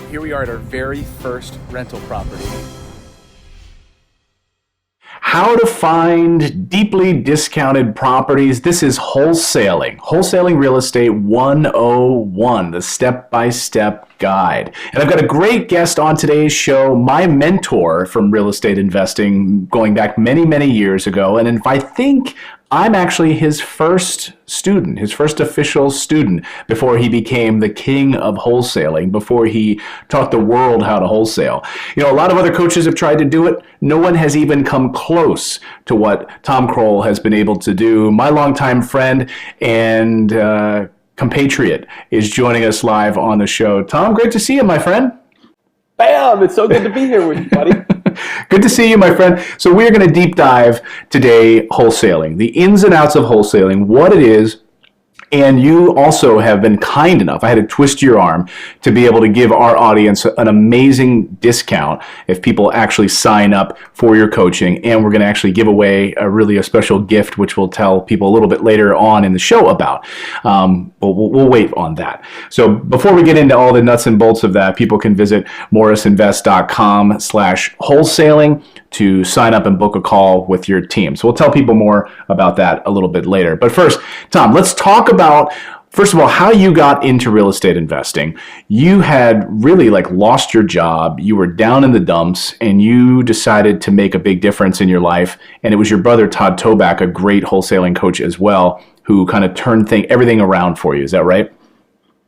Here we are at our very first rental property. How to find deeply discounted properties. This is Wholesaling. Wholesaling Real Estate 101, the step-by-step guide. And I've got a great guest on today's show, my mentor from real estate investing going back many, many years ago. And if I think I'm actually his first student, his first official student before he became the king of wholesaling, before he taught the world how to wholesale. You know, a lot of other coaches have tried to do it. No one has even come close to what Tom Krol has been able to do. My longtime friend and compatriot is joining us live on the show. Tom, great to see you, my friend. Bam! It's so good to be here with you, buddy. Good to see you, my friend. So we're going to deep dive today wholesaling, the ins and outs of wholesaling, what it is. And you also have been kind enough, I had to twist your arm, to be able to give our audience an amazing discount if people actually sign up for your coaching. And we're going to actually give away a special gift, which we'll tell people a little bit later on in the show about. But we'll wait on that. So before we get into all the nuts and bolts of that, people can visit morrisinvest.com/wholesaling to sign up and book a call with your team. So we'll tell people more about that a little bit later. But first, Tom, let's talk about, first of all, how you got into real estate investing. You had really lost your job. You were down in the dumps and you decided to make a big difference in your life. And it was your brother, Todd Toback, a great wholesaling coach as well, who kind of turned everything around for you. Is that right?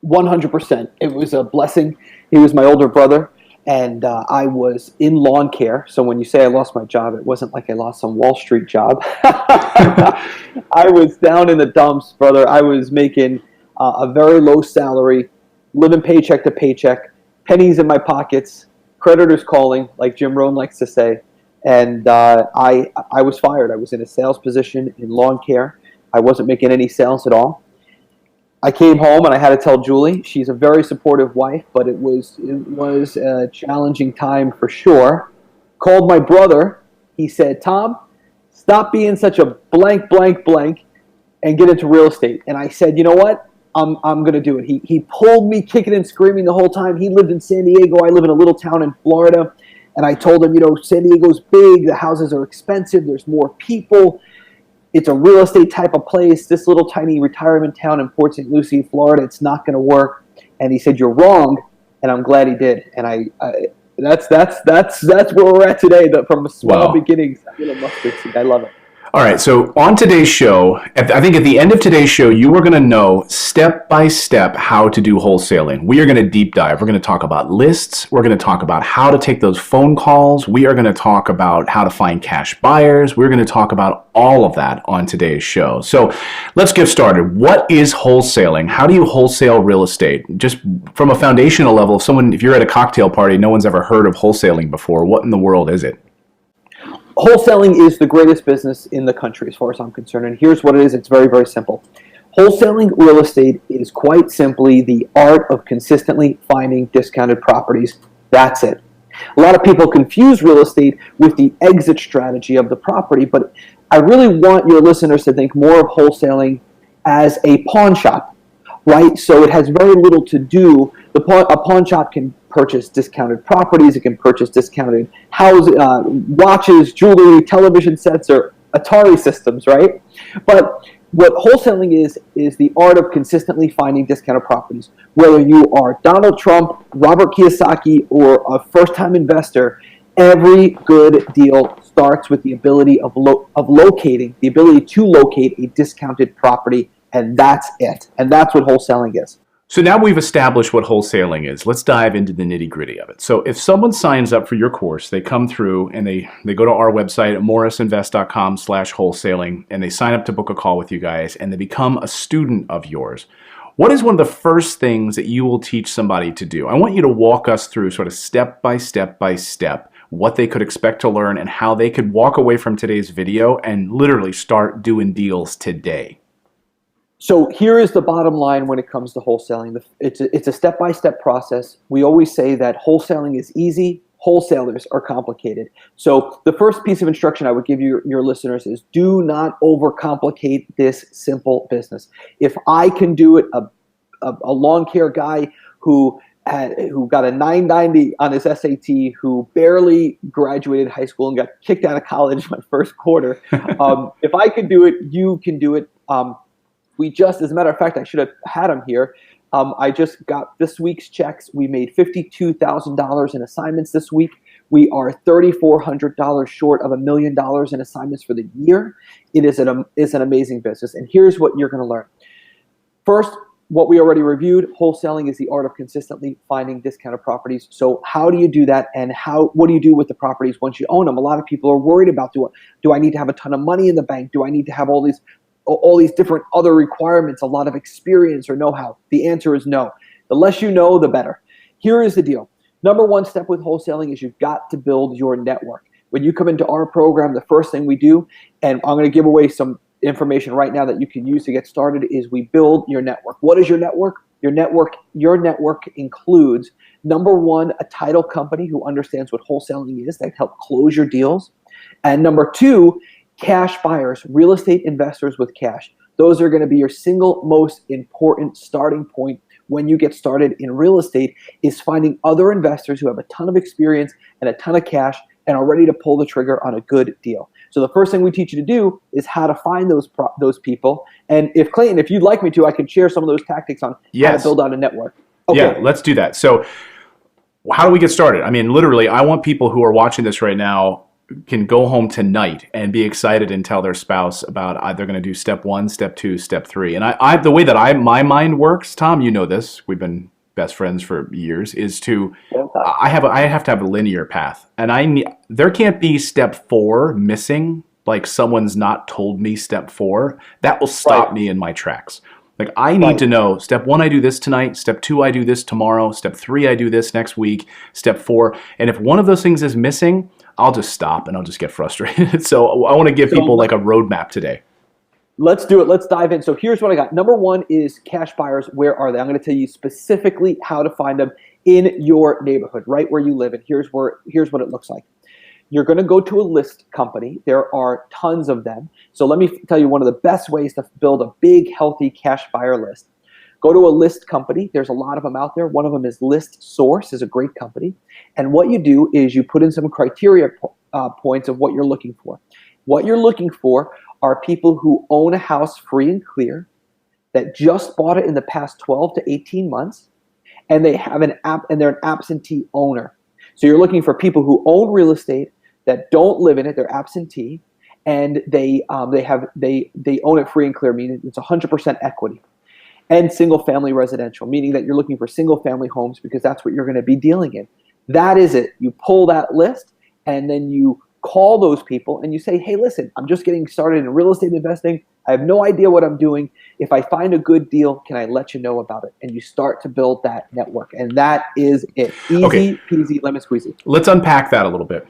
100%. It was a blessing. He was my older brother. And I was in lawn care. So when you say I lost my job, it wasn't like I lost some Wall Street job. I was down in the dumps, brother. I was making a very low salary, living paycheck to paycheck, pennies in my pockets, creditors calling, like Jim Rohn likes to say. And I was fired. I was in a sales position in lawn care. I wasn't making any sales at all. I came home and I had to tell Julie. She's a very supportive wife, but it was a challenging time for sure. Called my brother. He said, "Tom, stop being such a blank, blank, blank, and get into real estate." And I said, "You know what? I'm going to do it." He pulled me kicking and screaming the whole time. He lived in San Diego. I live in a little town in Florida. And I told him, San Diego's big. The houses are expensive. There's more people. It's a real estate type of place. This little tiny retirement town in Port St. Lucie, Florida, it's not going to work. And he said, "You're wrong," and I'm glad he did. And that's where we're at today. From a small beginnings, a mustard seed. I love it. All right, so on today's show, I think at the end of today's show, you are going to know step by step how to do wholesaling. We are going to deep dive. We're going to talk about lists. We're going to talk about how to take those phone calls. We are going to talk about how to find cash buyers. We're going to talk about all of that on today's show. So let's get started. What is wholesaling? How do you wholesale real estate? Just from a foundational level, if you're at a cocktail party, no one's ever heard of wholesaling before, what in the world is it? Wholesaling is the greatest business in the country as far as I'm concerned. And here's what it is. It's very, very simple. Wholesaling real estate is quite simply the art of consistently finding discounted properties. That's it. A lot of people confuse real estate with the exit strategy of the property, but I really want your listeners to think more of wholesaling as a pawn shop, right? So it has very little to do. A pawn shop can purchase discounted properties. It can purchase discounted houses, watches, jewelry, television sets, or Atari systems, right? But what wholesaling is the art of consistently finding discounted properties. Whether you are Donald Trump, Robert Kiyosaki, or a first-time investor, every good deal starts with the ability to locate a discounted property, and that's it. And that's what wholesaling is. So now we've established what wholesaling is. Let's dive into the nitty-gritty of it. So if someone signs up for your course, they come through and they go to our website at morrisinvest.com/wholesaling and they sign up to book a call with you guys and they become a student of yours. What is one of the first things that you will teach somebody to do? I want you to walk us through sort of step by step by step what they could expect to learn and how they could walk away from today's video and literally start doing deals today. So here is the bottom line when it comes to wholesaling. It's a step-by-step process. We always say that wholesaling is easy, wholesalers are complicated. So the first piece of instruction I would give your listeners is do not overcomplicate this simple business. If I can do it, a lawn care guy who who got a 990 on his SAT, who barely graduated high school and got kicked out of college my first quarter. If I could do it, you can do it. As a matter of fact, I should have had him here. I just got this week's checks. We made $52,000 in assignments this week. We are $3,400 short of $1 million in assignments for the year. It is an amazing business. And here's what you're going to learn. First, what we already reviewed, wholesaling is the art of consistently finding discounted properties. So how do you do that, and what do you do with the properties once you own them? A lot of people are worried about, do I need to have a ton of money in the bank? Do I need to have all these different other requirements, a lot of experience or know-how? The answer is no. The less you know, the better. Here is the deal. Number one step with wholesaling is you've got to build your network. When you come into our program, the first thing we do, and I'm going to give away some information right now that you can use to get started, is we build your network. What is your network? Your network includes, number one, a title company who understands what wholesaling is, that help close your deals. And number two, cash buyers, real estate investors with cash. Those are going to be your single most important starting point when you get started in real estate, is finding other investors who have a ton of experience and a ton of cash and are ready to pull the trigger on a good deal. So the first thing we teach you to do is how to find those people. And if Clayton, if you'd like me to, I can share some of those tactics on how to build out a network. Okay. Yeah, let's do that. So how do we get started? I mean, literally, I want people who are watching this right now can go home tonight and be excited and tell their spouse about they're going to do step 1, step 2, step 3. And I the way that my mind works, Tom, you know this, we've been best friends for years, is I have to have a linear path. And there can't be step 4 missing, like someone's not told me step 4. That will stop me in my tracks. Like, I need to know, step 1, I do this tonight. Step 2, I do this tomorrow. Step 3, I do this next week. Step 4. And if one of those things is missing, I'll just stop and I'll just get frustrated. So I want to give people like a roadmap today. Let's do it. Let's dive in. So here's what I got. Number one is cash buyers. Where are they? I'm going to tell you specifically how to find them in your neighborhood, right where you live. And here's what it looks like. You're going to go to a list company. There are tons of them. So let me tell you one of the best ways to build a big, healthy cash buyer list. Go to a list company. There's a lot of them out there. One of them is List Source, is a great company. And what you do is you put in some criteria points of what you're looking for. What you're looking for are people who own a house free and clear, that just bought it in the past 12 to 18 months, and they have an app, and they're an absentee owner. So you're looking for people who own real estate that don't live in it, they're absentee, and they own it free and clear, meaning it's 100% equity. And single family residential, meaning that you're looking for single family homes because that's what you're going to be dealing in. That is it. You pull that list and then you call those people and you say, hey, listen, I'm just getting started in real estate investing. I have no idea what I'm doing. If I find a good deal, can I let you know about it? And you start to build that network. And that is it. Easy peasy, lemon squeezy. Let's unpack that a little bit.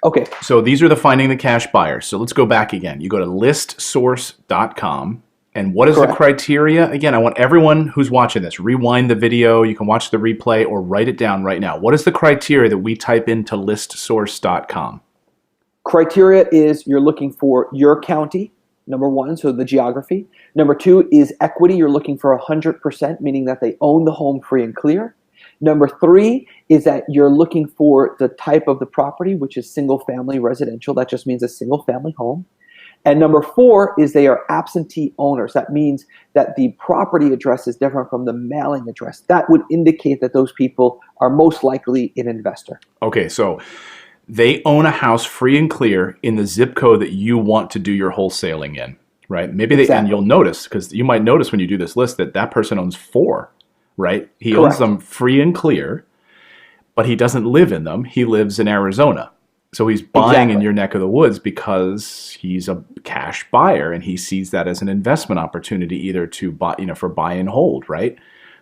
Okay. So these are the finding the cash buyers. So let's go back again. You go to listsource.com. And what is the criteria? Again, I want everyone who's watching this, rewind the video. You can watch the replay or write it down right now. What is the criteria that we type into listsource.com? Criteria is you're looking for your county, number one, so the geography. Number two is equity. You're looking for 100%, meaning that they own the home free and clear. Number three is that you're looking for the type of the property, which is single family residential. That just means a single family home. And number four is they are absentee owners. That means that the property address is different from the mailing address. That would indicate that those people are most likely an investor. Okay, so they own a house free and clear in the zip code that you want to do your wholesaling in, right? Maybe and you'll notice, because you might notice when you do this list that person owns 4, right? He owns them free and clear, but he doesn't live in them. He lives in Arizona. So he's buying in your neck of the woods because he's a cash buyer and he sees that as an investment opportunity, either to buy, for buy and hold, right?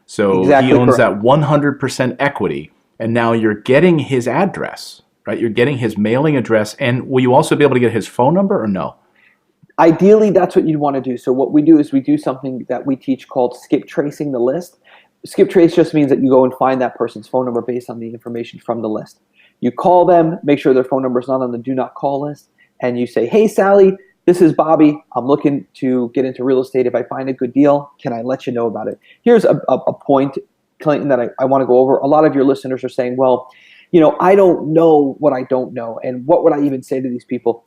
So he owns that 100% equity, and now you're getting his address, right? You're getting his mailing address, and will you also be able to get his phone number or no? Ideally, that's what you'd want to do. So what we do is we do something that we teach called skip tracing the list. Skip trace just means that you go and find that person's phone number based on the information from the list. You call them, make sure their phone number is not on the do not call list, and you say, hey, Sally, this is Bobby. I'm looking to get into real estate. If I find a good deal, can I let you know about it? Here's a point, Clayton, that I want to go over. A lot of your listeners are saying, well, I don't know what I don't know. And what would I even say to these people?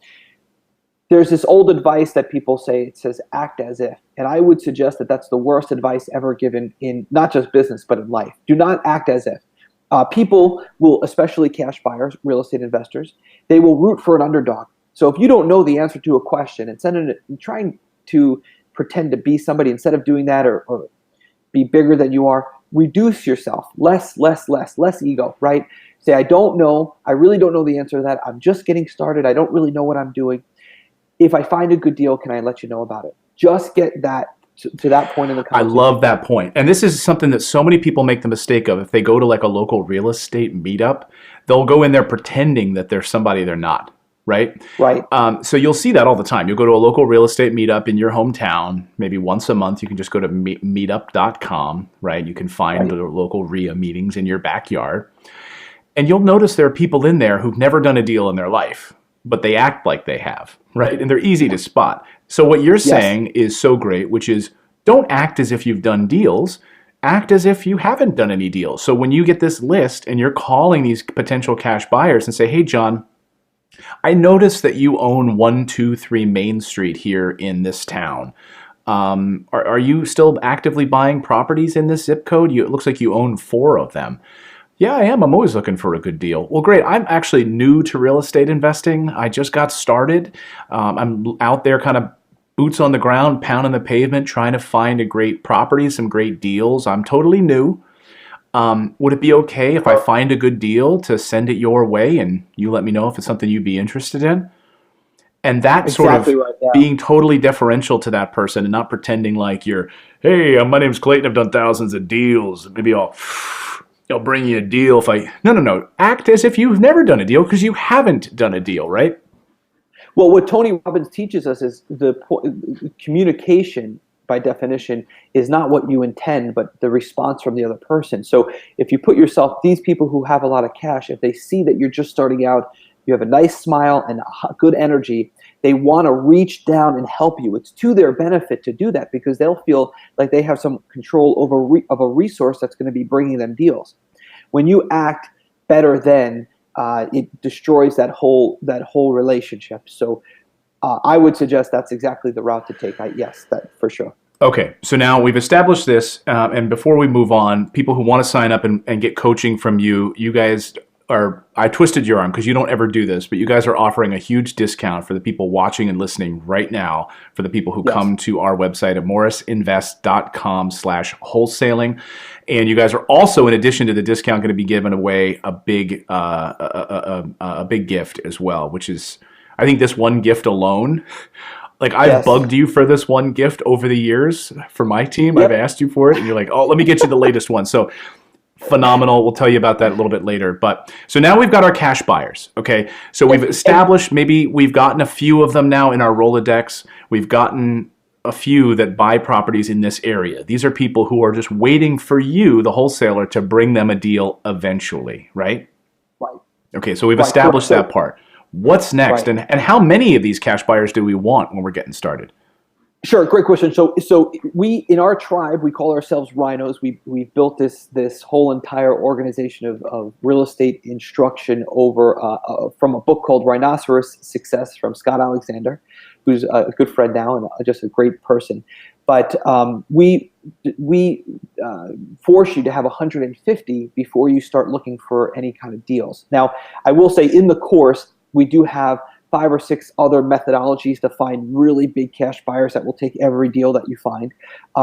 There's this old advice that people say, it says, act as if. And I would suggest that that's the worst advice ever given in not just business, but in life. Do not act as if. People will, especially cash buyers, real estate investors, they will root for an underdog. So if you don't know the answer to a question, instead of trying to pretend to be somebody, instead of doing that or be bigger than you are, reduce yourself. Less ego, right? Say, I don't know. I really don't know the answer to that. I'm just getting started. I don't really know what I'm doing. If I find a good deal, can I let you know about it? Just get that to that point in the conversation. I love that point. And this is something that so many people make the mistake of. If they go to like a local real estate meetup, they'll go in there pretending that they're somebody they're not, right? Right. So you'll see that all the time. You'll go to a local real estate meetup in your hometown, maybe once a month. You can just go to meetup.com, right? You can find the local RIA meetings in your backyard. And you'll notice there are people in there who've never done a deal in their life, but they act like they have, right? And they're easy to spot. So what you're saying is so great, which is don't act as if you've done deals. Act as if you haven't done any deals. So when you get this list and you're calling these potential cash buyers and say, hey, John, I noticed that you own 123 Main Street here in this town. Are you still actively buying properties in this zip code? It looks like you own 4 of them. Yeah, I am. I'm always looking for a good deal. Well, great. I'm actually new to real estate investing. I just got started. I'm out there kind of boots on the ground, pounding the pavement, trying to find a great property, some great deals. I'm totally new. Would it be okay if I find a good deal to send it your way and you let me know if it's something you'd be interested in? And that Exactly sort of right, yeah. being totally deferential to that person and not pretending like you're, hey, my name's Clayton. I've done thousands of deals. Maybe I'll bring you a deal if I... No. Act as if you've never done a deal because you haven't done a deal, right? Well, what Tony Robbins teaches us is communication, by definition, is not what you intend, but the response from the other person. So if you put yourself, these people who have a lot of cash, if they see that you're just starting out, you have a nice smile and good energy, they want to reach down and help you. It's to their benefit to do that because they'll feel like they have some control over of a resource that's going to be bringing them deals. When you act better than, it destroys that whole relationship. So I would suggest that's exactly the route to take. Yes, that for sure. Okay, so now we've established this, and before we move on, people who want to sign up and get coaching from you, you guys are, I twisted your arm because you don't ever do this, but you guys are offering a huge discount for the people watching and listening right now, for the people who come to our website at morrisinvest.com/wholesaling. And you guys are also, in addition to the discount, going to be giving away a big gift as well, which is, I think this one gift alone, like I've bugged you for this one gift over the years for my team. I've asked you for it and you're like, oh, let me get you the latest one. So phenomenal. We'll tell you about that a little bit later. But so now we've got our cash buyers. Okay. So we've established, maybe we've gotten a few of them now in our Rolodex. We've gotten a few that buy properties in this area. These are people who are just waiting for you, the wholesaler, to bring them a deal eventually, right? Right. Okay. So we've established that part. What's next? And how many of these cash buyers do we want when we're getting started? Sure, great question. So we, in our tribe, we call ourselves Rhinos. We've built this whole entire organization of real estate instruction over from a book called Rhinoceros Success from Scott Alexander, who's a good friend now and just a great person. But we force you to have 150 before you start looking for any kind of deals. Now, I will say in the course, we do have 5 or 6 other methodologies to find really big cash buyers that will take every deal that you find.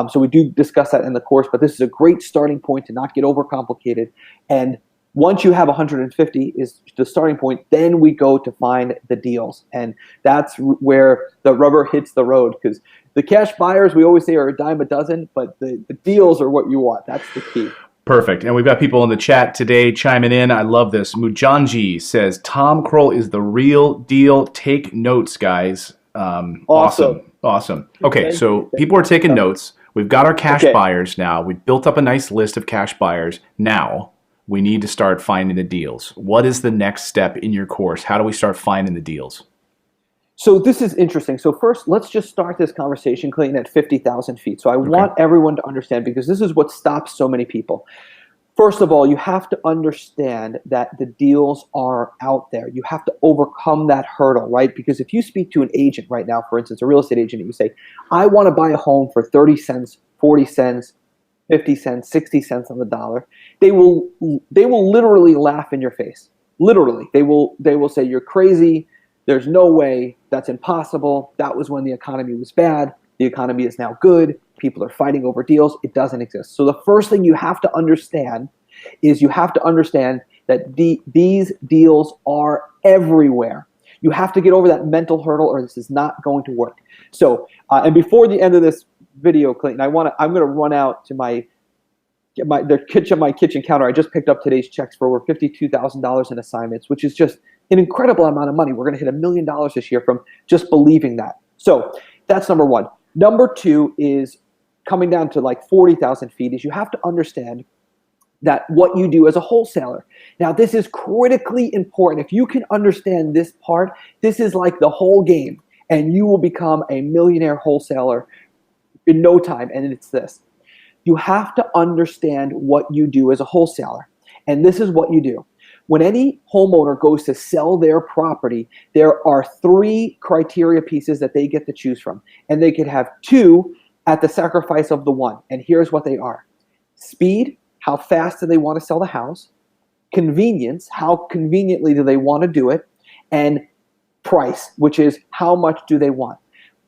So we do discuss that in the course, but this is a great starting point to not get overcomplicated. And once you have 150 is the starting point, then we go to find the deals. And that's where the rubber hits the road, because the cash buyers, we always say, are a dime a dozen, but the deals are what you want. That's the key. Perfect. And we've got people in the chat today chiming in. I love this. Mujanji says, Tom Krol is the real deal. Take notes, guys. Awesome. Okay, so people are taking notes. We've got our cash buyers now. We've built up a nice list of cash buyers. Now we need to start finding the deals. What is the next step in your course? How do we start finding the deals? So this is interesting. So first, let's just start this conversation, Clayton, at 50,000 feet. So I want everyone to understand, because this is what stops so many people. First of all, you have to understand that the deals are out there. You have to overcome that hurdle, right? Because if you speak to an agent right now, for instance, a real estate agent, and you say, I want to buy a home for 30 cents, 40 cents, 50 cents, 60 cents on the dollar, they will literally laugh in your face. Literally. They will say, you're crazy. There's no way. That's impossible. That was when the economy was bad. The economy is now good. People are fighting over deals. It doesn't exist. So the first thing you have to understand is you have to understand that these deals are everywhere. You have to get over that mental hurdle or this is not going to work. So, and before the end of this video, Clayton, I'm going to run out to my kitchen counter. I just picked up today's checks for over $52,000 in assignments, which is just an incredible amount of money. We're going to hit $1 million this year from just believing that. So that's number one. Number two is coming down to like 40,000 feet is you have to understand that what you do as a wholesaler. Now, this is critically important. If you can understand this part, this is like the whole game, and you will become a millionaire wholesaler in no time, and it's this. You have to understand what you do as a wholesaler, and this is what you do. When any homeowner goes to sell their property, there are 3 criteria pieces that they get to choose from. And they could have 2 at the sacrifice of the 1. And here's what they are. Speed, how fast do they want to sell the house? Convenience, how conveniently do they want to do it? And price, which is how much do they want?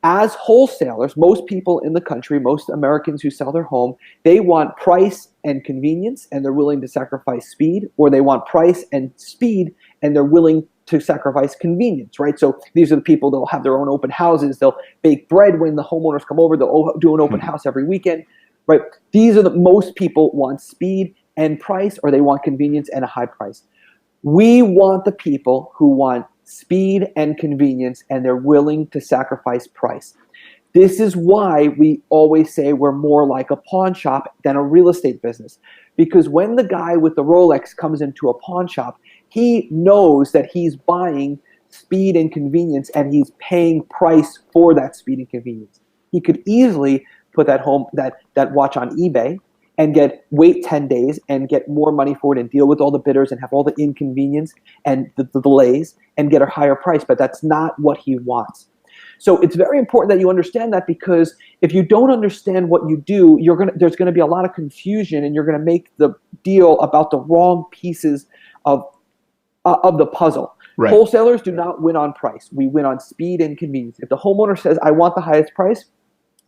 As wholesalers, most people in the country, most Americans who sell their home, they want price and convenience and they're willing to sacrifice speed, or they want price and speed and they're willing to sacrifice convenience, right? So these are the people that will have their own open houses. They'll bake bread when the homeowners come over. They'll do an open house every weekend, right? These are the most people want speed and price, or they want convenience and a high price. We want the people who want speed and convenience, and they're willing to sacrifice price. This is why we always say we're more like a pawn shop than a real estate business. Because when the guy with the Rolex comes into a pawn shop, he knows that he's buying speed and convenience, and he's paying price for that speed and convenience. He could easily put that watch on eBay and wait 10 days and get more money for it and deal with all the bidders and have all the inconvenience and the delays and get a higher price, but that's not what he wants. So it's very important that you understand that, because if you don't understand what you do, there's going to be a lot of confusion, and you're going to make the deal about the wrong pieces of the puzzle. Right. Wholesalers do not win on price. We win on speed and convenience. If the homeowner says, I want the highest price,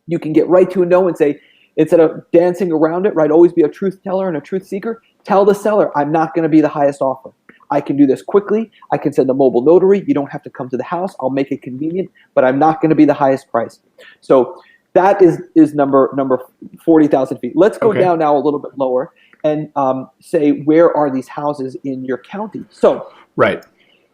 you can get right to a no and say, instead of dancing around it, right, always be a truth teller and a truth seeker, tell the seller, I'm not going to be the highest offer. I can do this quickly. I can send a mobile notary. You don't have to come to the house. I'll make it convenient, but I'm not going to be the highest price. So that is number 40,000 feet. Let's go down now a little bit lower and say, where are these houses in your county? So right.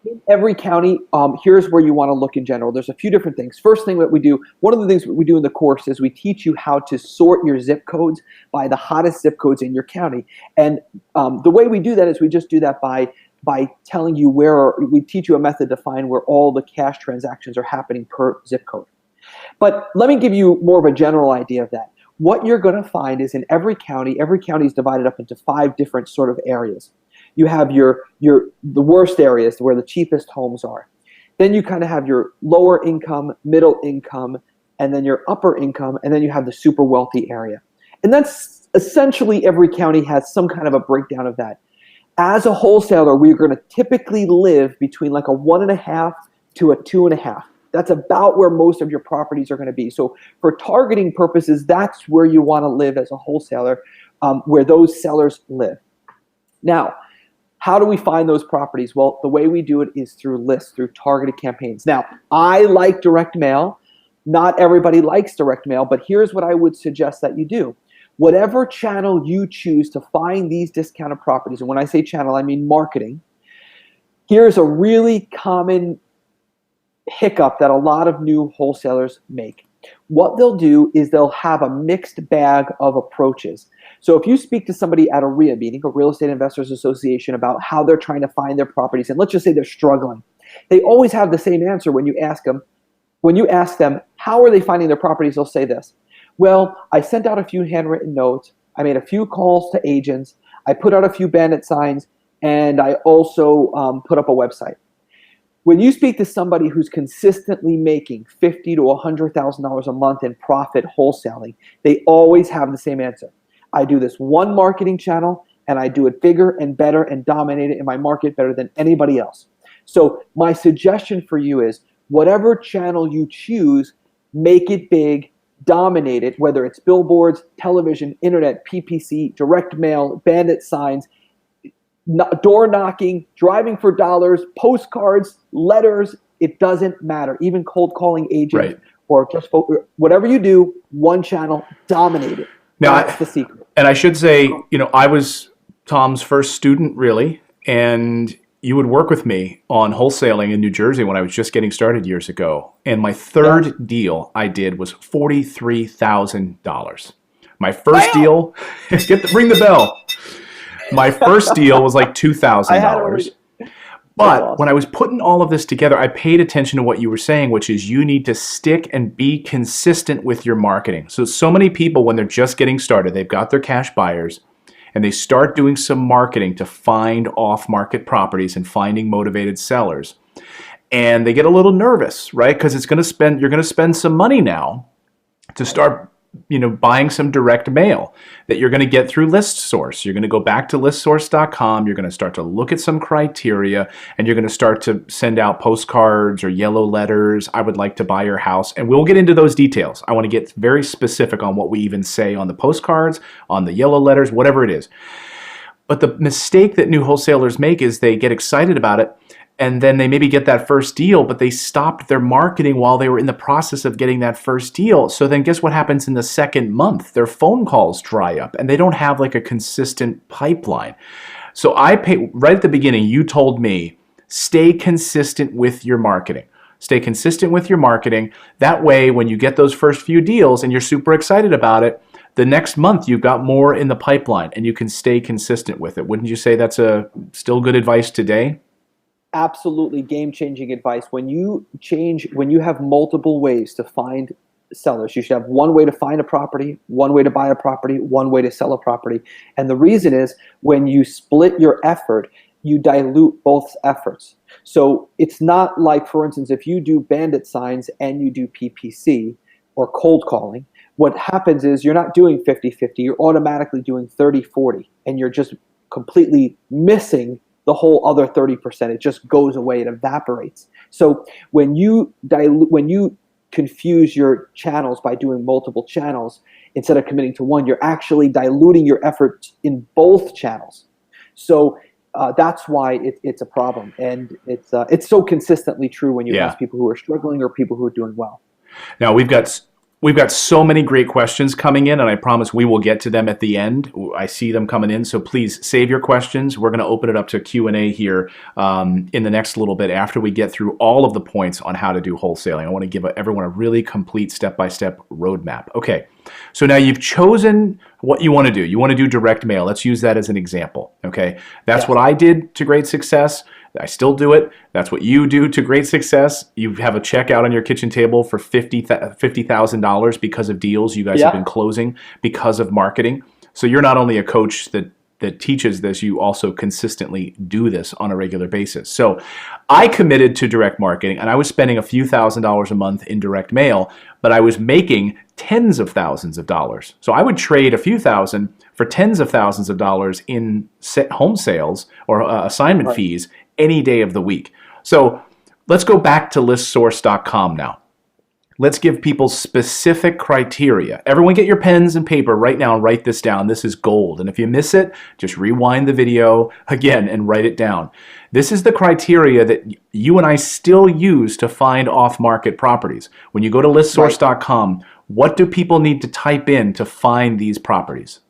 In every county, here's where you want to look in general. There's a few different things. First thing that we do, one of the things that we do in the course is we teach you how to sort your zip codes by the hottest zip codes in your county. And the way we do that is we just do that by telling you we teach you a method to find where all the cash transactions are happening per zip code. But let me give you more of a general idea of that. What you're going to find is in every county is divided up into 5 different sort of areas. You have the worst areas where the cheapest homes are. Then you kind of have your lower income, middle income, and then your upper income, and then you have the super wealthy area. And that's essentially every county has some kind of a breakdown of that. As a wholesaler, we're going to typically live between like a 1.5 to a 2.5. That's about where most of your properties are going to be. So for targeting purposes, that's where you want to live as a wholesaler, where those sellers live. Now, how do we find those properties? Well, the way we do it is through lists, through targeted campaigns. Now, I like direct mail. Not everybody likes direct mail, but here's what I would suggest that you do. Whatever channel you choose to find these discounted properties, and when I say channel, I mean marketing, here's a really common hiccup that a lot of new wholesalers make. What they'll do is they'll have a mixed bag of approaches. So if you speak to somebody at a RIA meeting, a Real Estate Investors Association, about how they're trying to find their properties, and let's just say they're struggling, they always have the same answer when you ask them. When you ask them, how are they finding their properties, they'll say this. Well, I sent out a few handwritten notes. I made a few calls to agents. I put out a few bandit signs, and I also put up a website. When you speak to somebody who's consistently making $50,000 to $100,000 a month in profit wholesaling, they always have the same answer. I do this one marketing channel, and I do it bigger and better and dominate it in my market better than anybody else. So my suggestion for you is whatever channel you choose, make it big, dominate it, whether it's billboards, television, internet, PPC, direct mail, bandit signs, door knocking, driving for dollars, postcards, letters. It doesn't matter. Even cold calling agents, Right. or just whatever you do, one channel, dominate it. Now, That's the secret. And I should say, I was Tom's first student, really, and you would work with me on wholesaling in New Jersey when I was just getting started years ago. And my third deal I did was $43,000. My first deal, ring the bell. My first deal was like $2,000. But when I was putting all of this together, I paid attention to what you were saying, which is you need to stick and be consistent with your marketing. So many people, when they're just getting started, they've got their cash buyers, and they start doing some marketing to find off-market properties and finding motivated sellers. And they get a little nervous, right? Because you're going to spend some money now to start buying some direct mail that you're going to get through ListSource. You're going to go back to listsource.com. You're going to start to look at some criteria, and you're going to start to send out postcards or yellow letters. I would like to buy your house. And we'll get into those details. I want to get very specific on what we even say on the postcards, on the yellow letters, whatever it is. But the mistake that new wholesalers make is they get excited about it, and then they maybe get that first deal, but they stopped their marketing while they were in the process of getting that first deal. So then guess what happens in the second month? Their phone calls dry up, and they don't have like a consistent pipeline. So right at the beginning, you told me, stay consistent with your marketing. Stay consistent with your marketing. That way, when you get those first few deals and you're super excited about it, the next month you've got more in the pipeline and you can stay consistent with it. Wouldn't you say that's still good advice today? Absolutely game-changing advice. When you have multiple ways to find sellers, you should have one way to find a property, one way to buy a property, one way to sell a property. And the reason is when you split your effort, you dilute both efforts. So it's not like, for instance, if you do bandit signs and you do PPC or cold calling, what happens is you're not doing 50-50, you're automatically doing 30-40, and you're just completely missing the whole other 30%. It just goes away, it evaporates. So when you confuse your channels by doing multiple channels instead of committing to one, you're actually diluting your efforts in both channels. So that's why it's a problem, and it's so consistently true when you ask people who are struggling or people who are doing well. Now we've got so many great questions coming in, and I promise we will get to them at the end. I see them coming in, so please save your questions. We're going to open it up to Q&A here in the next little bit after we get through all of the points on how to do wholesaling. I want to give everyone a really complete step-by-step roadmap. Okay, so now you've chosen what you want to do. You want to do direct mail. Let's use that as an example. Okay, that's what I did to great success. I still do it. That's what you do to great success. You have a check out on your kitchen table for $50,000 because of deals you guys have been closing because of marketing. So you're not only a coach that teaches this, you also consistently do this on a regular basis. So I committed to direct marketing, and I was spending a few $1,000s a month in direct mail, but I was making tens of thousands of dollars. So I would trade a few thousand for tens of thousands of dollars in home sales or assignment fees any day of the week. So let's go back to listsource.com now. Let's give people specific criteria. Everyone get your pens and paper right now and write this down. This is gold. And if you miss it, just rewind the video again and write it down. This is the criteria that you and I still use to find off-market properties. When you go to listsource.com, what do people need to type in to find these properties?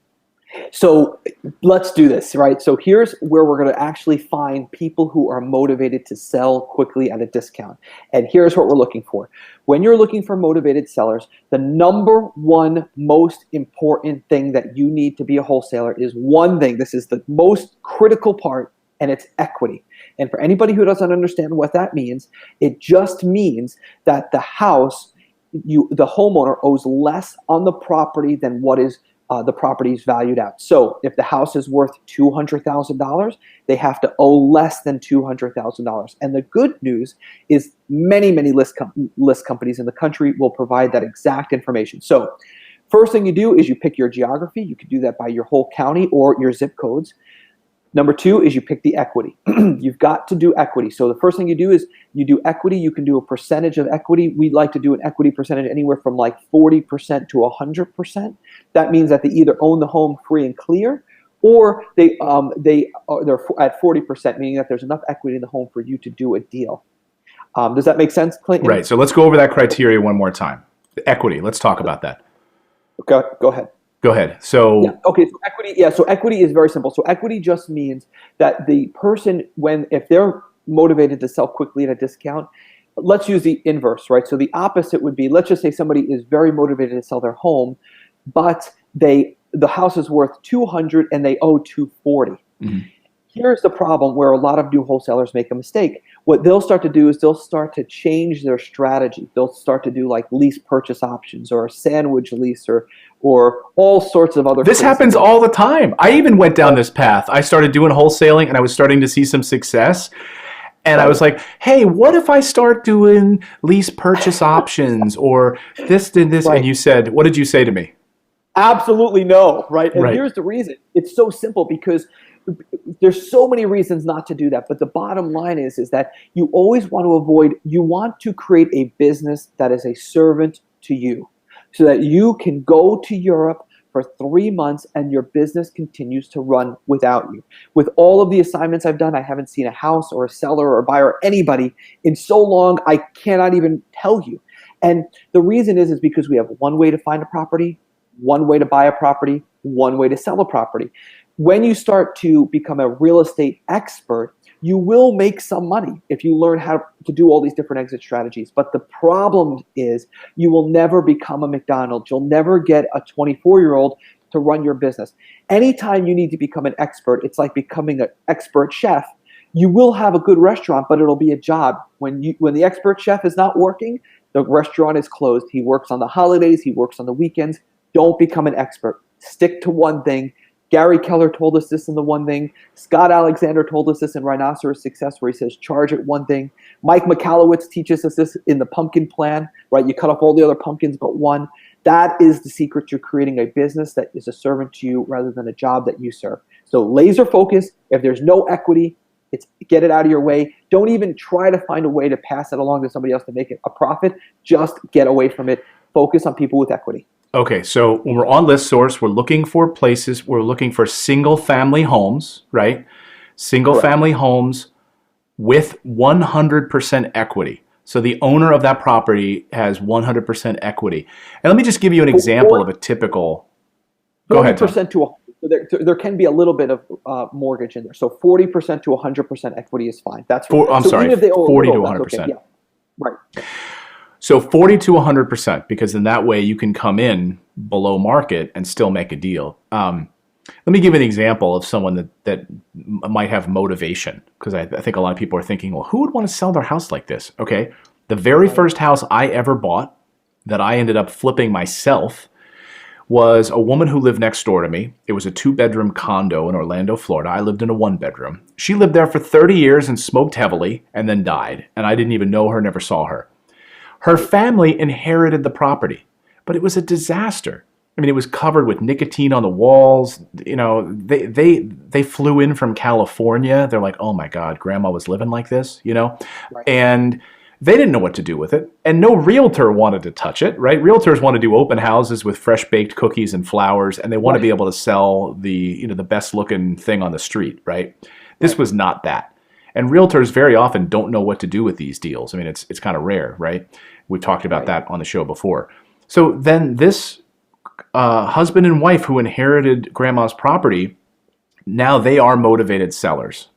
So let's do this, right? So here's where we're going to actually find people who are motivated to sell quickly at a discount. And here's what we're looking for. When you're looking for motivated sellers, the number one most important thing that you need to be a wholesaler is one thing. This is the most critical part, and it's equity. And for anybody who doesn't understand what that means, it just means that the house, the homeowner owes less on the property than what is the property is valued out. So if the house is worth $200,000, they have to owe less than $200,000. And the good news is many list companies in the country will provide that exact information. So first thing you do is you pick your geography. You can do that by your whole county or your zip codes. Number two is you pick the equity. You've got to do equity. So the first thing you do is you do equity. You can do a percentage of equity. We'd like to do an equity percentage anywhere from like 40% to 100%. That means that they either own the home free and clear, or they're at 40%, meaning that there's enough equity in the home for you to do a deal. Does that make sense, Clinton? Right. So let's go over that criteria one more time. Equity. Let's talk about that. Go ahead. Go ahead. So okay, so equity. Yeah, so equity is very simple. So equity just means that the person, if they're motivated to sell quickly at a discount, let's use the inverse, right? So the opposite would be, let's just say somebody is very motivated to sell their home, but the house is worth $200 and they owe $240. Mm-hmm. Here's the problem where a lot of new wholesalers make a mistake. What they'll start to do is they'll start to change their strategy. They'll start to do like lease purchase options or a sandwich lease or all sorts of other. This happens all the time. I even went down this path. I started doing wholesaling and I was starting to see some success. And I was like, hey, what if I start doing lease purchase options or this and this? Right. And you said, what did you say to me? Absolutely no, right? And here's the reason. It's so simple because there's so many reasons not to do that. But the bottom line is that you always want to create a business that is a servant to you so that you can go to Europe for 3 months and your business continues to run without you. With all of the assignments I've done, I haven't seen a house or a seller or a buyer or anybody in so long, I cannot even tell you. And the reason is because we have one way to find a property, one way to buy a property, one way to sell a property. When you start to become a real estate expert, you will make some money if you learn how to do all these different exit strategies. But the problem is you will never become a McDonald's. You'll never get a 24-year-old to run your business. Anytime you need to become an expert, it's like becoming an expert chef. You will have a good restaurant, but it'll be a job. When the expert chef is not working, the restaurant is closed. He works on the holidays. He works on the weekends. Don't become an expert. Stick to one thing. Gary Keller told us this in The One Thing. Scott Alexander told us this in Rhinoceros Success, where he says, charge at one thing. Mike Michalowicz teaches us this in the Pumpkin Plan, right? You cut off all the other pumpkins but one. That is the secret to creating a business that is a servant to you rather than a job that you serve. So laser focus. If there's no equity, get it out of your way. Don't even try to find a way to pass it along to somebody else to make it a profit. Just get away from it. Focus on people with equity. Okay, so when we're on ListSource, we're looking for single-family homes, right? Single-family homes with 100% equity. So the owner of that property has 100% equity. And let me just give you an example of a typical. Go ahead, Tom. 40% to 100%. There can be a little bit of mortgage in there. So 40% to 100% equity is fine. That's I'm sorry, even if they owe 40 to 100%. Okay. Yeah. Right. So 40 to 100%, because in that way you can come in below market and still make a deal. Let me give an example of someone that might have motivation, because I think a lot of people are thinking, well, who would want to sell their house like this? Okay, the very first house I ever bought that I ended up flipping myself was a woman who lived next door to me. It was a 2-bedroom condo in Orlando, Florida. I lived in a 1-bedroom. She lived there for 30 years and smoked heavily and then died, and I didn't even know her, never saw her. Her family inherited the property, but it was a disaster. I mean, it was covered with nicotine on the walls. You know, they flew in from California. They're like, oh my God, grandma was living like this, you know? Right. And they didn't know what to do with it. And no realtor wanted to touch it, right? Realtors want to do open houses with fresh baked cookies and flowers, and they want to be able to sell the best looking thing on the street, right? This was not that. And realtors very often don't know what to do with these deals. I mean, it's kind of rare, right? We've talked about that on the show before. So then this husband and wife who inherited grandma's property, now they are motivated sellers.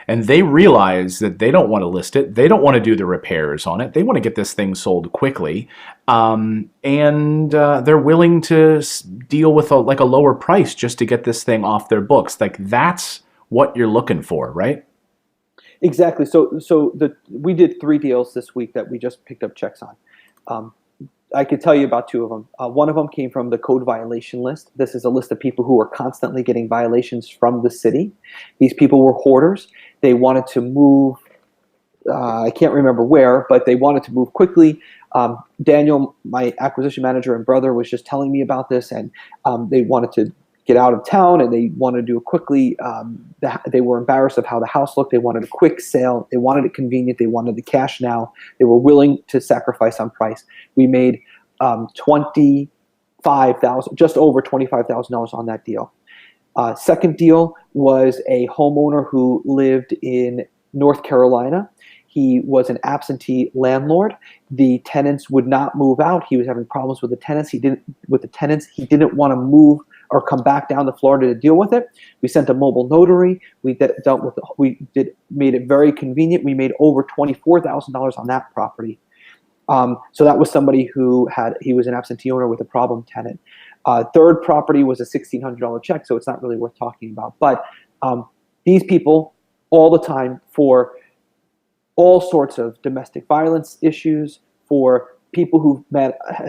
And they realize that they don't want to list it. They don't want to do the repairs on it. They want to get this thing sold quickly. And they're willing to deal with a lower price just to get this thing off their books. Like, that's what you're looking for, right? Exactly. So we did 3 deals this week that we just picked up checks on. I could tell you about two of them. One of them came from the code violation list. This is a list of people who are constantly getting violations from the city. These people were hoarders. They wanted to move. I can't remember where, but they wanted to move quickly. Daniel, my acquisition manager and brother, was just telling me about this, and they wanted to get out of town, and they wanted to do it quickly. They were embarrassed of how the house looked. They wanted a quick sale. They wanted it convenient. They wanted the cash now. They were willing to sacrifice on price. We made $25,000, just over $25,000 on that deal. Second deal was a homeowner who lived in North Carolina. He was an absentee landlord. The tenants would not move out. He was having problems with the tenants. He didn't want to move or come back down to Florida to deal with it. We sent a mobile notary. We made it very convenient. We made over $24,000 on that property. So that was somebody he was an absentee owner with a problem tenant. Third property was a $1,600 check, so it's not really worth talking about. But these people all the time, for all sorts of domestic violence issues, for people who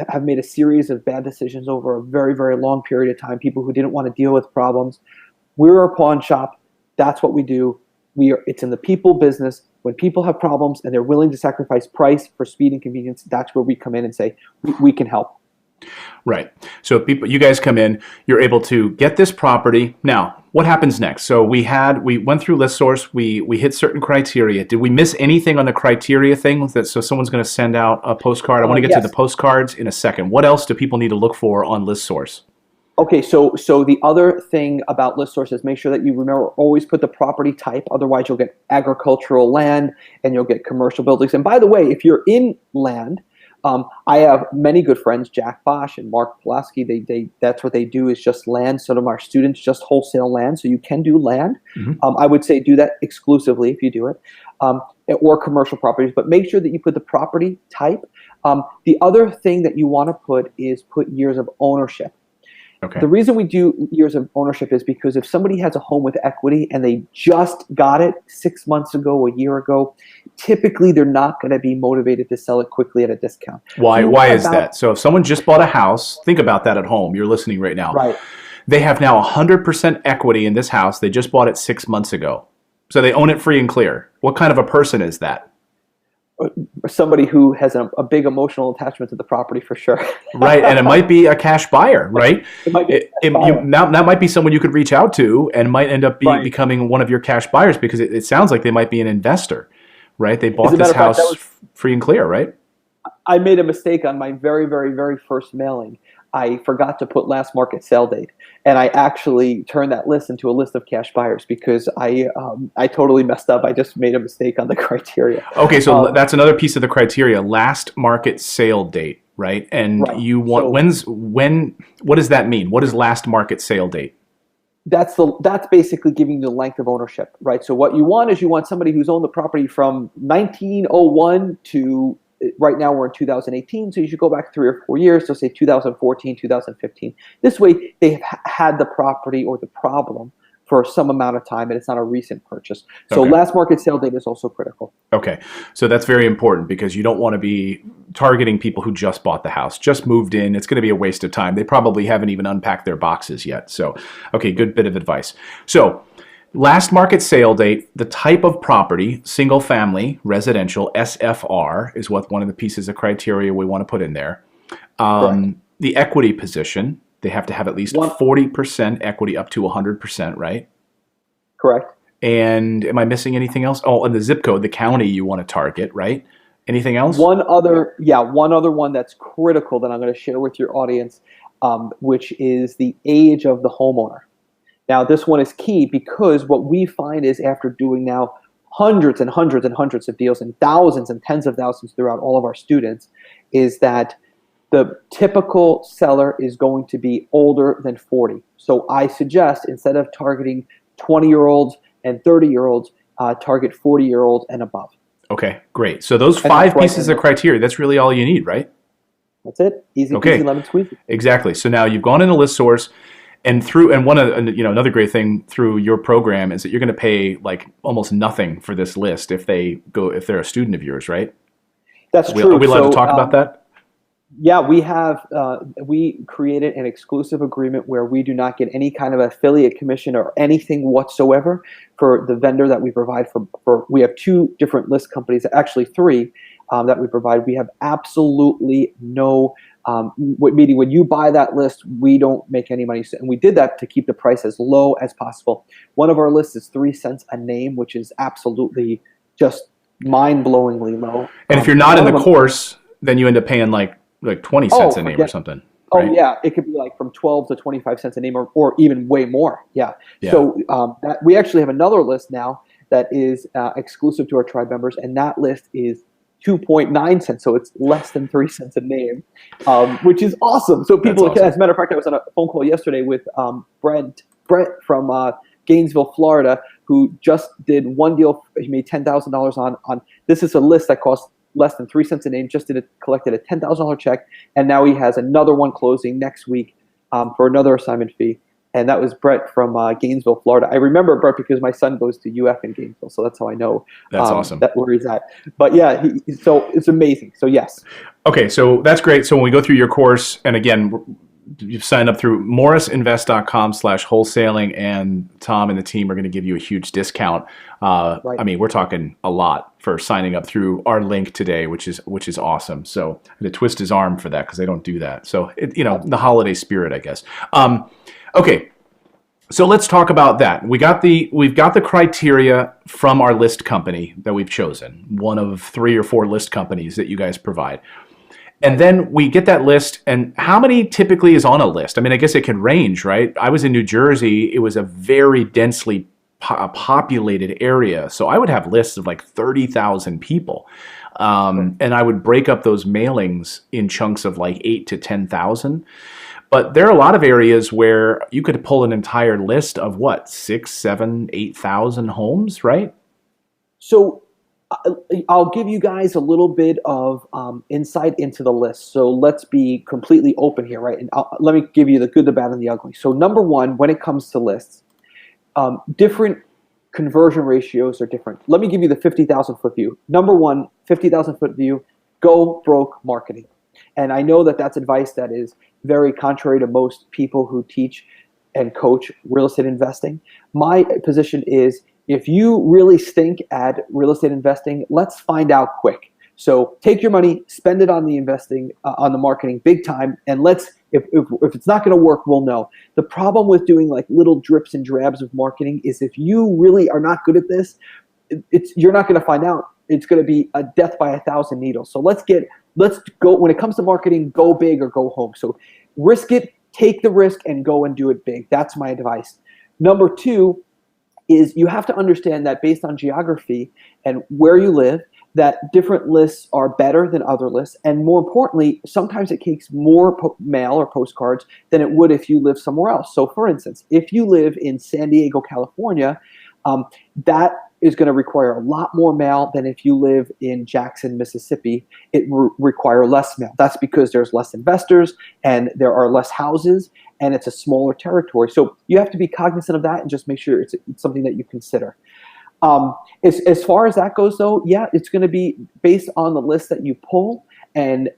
have made a series of bad decisions over a very, very long period of time, people who didn't want to deal with problems. We're a pawn shop. That's what we do. It's in the people business. When people have problems and they're willing to sacrifice price for speed and convenience, that's where we come in and say, we can help. Right. So you guys come in, you're able to get this property. Now, what happens next? So we went through ListSource, we hit certain criteria. Did we miss anything on the criteria thing? So someone's going to send out a postcard. I want to get to the postcards in a second. What else do people need to look for on ListSource? Okay, so the other thing about ListSource is make sure that you remember, always put the property type. Otherwise, you'll get agricultural land and you'll get commercial buildings. And by the way, if you're in land, I have many good friends, Jack Bosch and Mark Pulaski. That's what they do, is just land. Some of our students just wholesale land, so you can do land. Mm-hmm. I would say do that exclusively if you do it, or commercial properties. But make sure that you put the property type. The other thing that you want to put years of ownership. Okay. The reason we do years of ownership is because if somebody has a home with equity and they just got it 6 months ago, a year ago, typically they're not going to be motivated to sell it quickly at a discount. Why is that? So if someone just bought a house, think about that at home. You're listening right now. Right. They have now 100% equity in this house. They just bought it 6 months ago. So they own it free and clear. What kind of a person is that? Somebody who has a big emotional attachment to the property, for sure. Right, and it might be a cash buyer, right? It might be that might be someone you could reach out to and might end up becoming one of your cash buyers, because it sounds like they might be an investor, right? They bought this house free and clear, right? I made a mistake on my very, very, very first mailing. I forgot to put last market sale date, and I actually turned that list into a list of cash buyers because I totally messed up. I just made a mistake on the criteria. Okay, so that's another piece of the criteria: last market sale date, right? And you want what does that mean? What is last market sale date? That's basically giving you the length of ownership, right? So what you want is somebody who's owned the property from 1901 to right now we're in 2018, so you should go back 3 or 4 years, so say 2014, 2015. This way they've had the property or the problem for some amount of time and it's not a recent purchase. So last market sale date is also critical. Okay, so that's very important because you don't want to be targeting people who just bought the house, just moved in. It's going to be a waste of time. They probably haven't even unpacked their boxes yet. So, okay, good bit of advice. So, last market sale date, the type of property, single family, residential, SFR, is one of the pieces of criteria we want to put in there. The equity position, they have to have at least 40% equity up to 100%, right? Correct. And am I missing anything else? Oh, and the zip code, the county you want to target, right? Anything else? One other one that's critical that I'm going to share with your audience, which is the age of the homeowner. Now, this one is key because what we find is after doing now hundreds and hundreds and hundreds of deals and thousands and tens of thousands throughout all of our students is that the typical seller is going to be older than 40. So I suggest instead of targeting 20-year-olds and 30-year-olds, target 40-year-olds and above. Okay, great. So those 5 pieces of criteria, that's really all you need, right? That's it. Easy peasy, lemon squeezy. Exactly. So now you've gone into ListSource. And another great thing through your program is that you're going to pay like almost nothing for this list if they're a student of yours, right? That's true. Are we allowed to talk about that? Yeah, we created an exclusive agreement where we do not get any kind of affiliate commission or anything whatsoever for the vendor that we provide for we have two different list companies, actually three, that we provide. We have absolutely no meaning when you buy that list, we don't make any money. And we did that to keep the price as low as possible. One of our lists is 3 cents a name, which is absolutely just mind-blowingly low. And if you're not in One the of them, course, then you end up paying like 20 cents oh, a name or forget something, Oh right? yeah, it could be like from 12 to 25 cents a name, or even way more. Yeah. Yeah. So that we actually have another list now that is exclusive to our tribe members, and that list is 2.9 cents, so it's less than 3 cents a name, which is awesome. So That's people, awesome. as a matter of fact, I was on a phone call yesterday with Brett from Gainesville, Florida, who just did one deal. He made $10,000 on. This is a list that costs less than 3 cents a name. Just collected a $10,000 check, and now he has another one closing next week for another assignment fee. And that was Brett from Gainesville, Florida. I remember Brett because my son goes to UF in Gainesville, so that's how I know That's awesome. where he's at. But yeah, so it's amazing. So yes. Okay, so that's great. So when we go through your course, and again, you've signed up through morrisinvest.com/wholesaling, and Tom and the team are going to give you a huge discount. Right. I mean, we're talking a lot for signing up through our link today, which is awesome. So I had to twist his arm for that because they don't do that. So the holiday spirit, I guess. Okay, so let's talk about that. We've got the criteria from our list company that we've chosen, one of 3 or 4 list companies that you guys provide. And then we get that list, and how many typically is on a list? I mean, I guess it can range, right? I was in New Jersey. It was a very densely populated area. So I would have lists of like 30,000 people. And I would break up those mailings in chunks of like 8 to 10,000. But there are a lot of areas where you could pull an entire list of what, 6, 7, 8,000 homes, right? So I'll give you guys a little bit of insight into the list. So let's be completely open here, right? And let me give you the good, the bad, and the ugly. So number one, when it comes to lists, different conversion ratios are different. Let me give you the 50,000 foot view. Number one, 50,000 foot view, go broke marketing. And I know that that's advice that is very contrary to most people who teach and coach real estate investing. My position is, if you really stink at real estate investing, let's find out quick. So take your money, spend it on the investing, on the marketing big time, and if it's not going to work, we'll know. The problem with doing like little drips and drabs of marketing is if you really are not good at this, you're not going to find out. It's going to be a death by 1,000 needles. So let's go, when it comes to marketing, go big or go home. So risk it, take the risk, and go and do it big. That's my advice. Number two is you have to understand that based on geography and where you live, that different lists are better than other lists. And more importantly, sometimes it takes more mail or postcards than it would if you live somewhere else. So for instance, if you live in San Diego, California, that is going to require a lot more mail than if you live in Jackson, Mississippi. It require less mail. That's because there's less investors and there are less houses and it's a smaller territory. So you have to be cognizant of that and just make sure it's something that you consider. As far as that goes, though, yeah, it's going to be based on the list that you pull and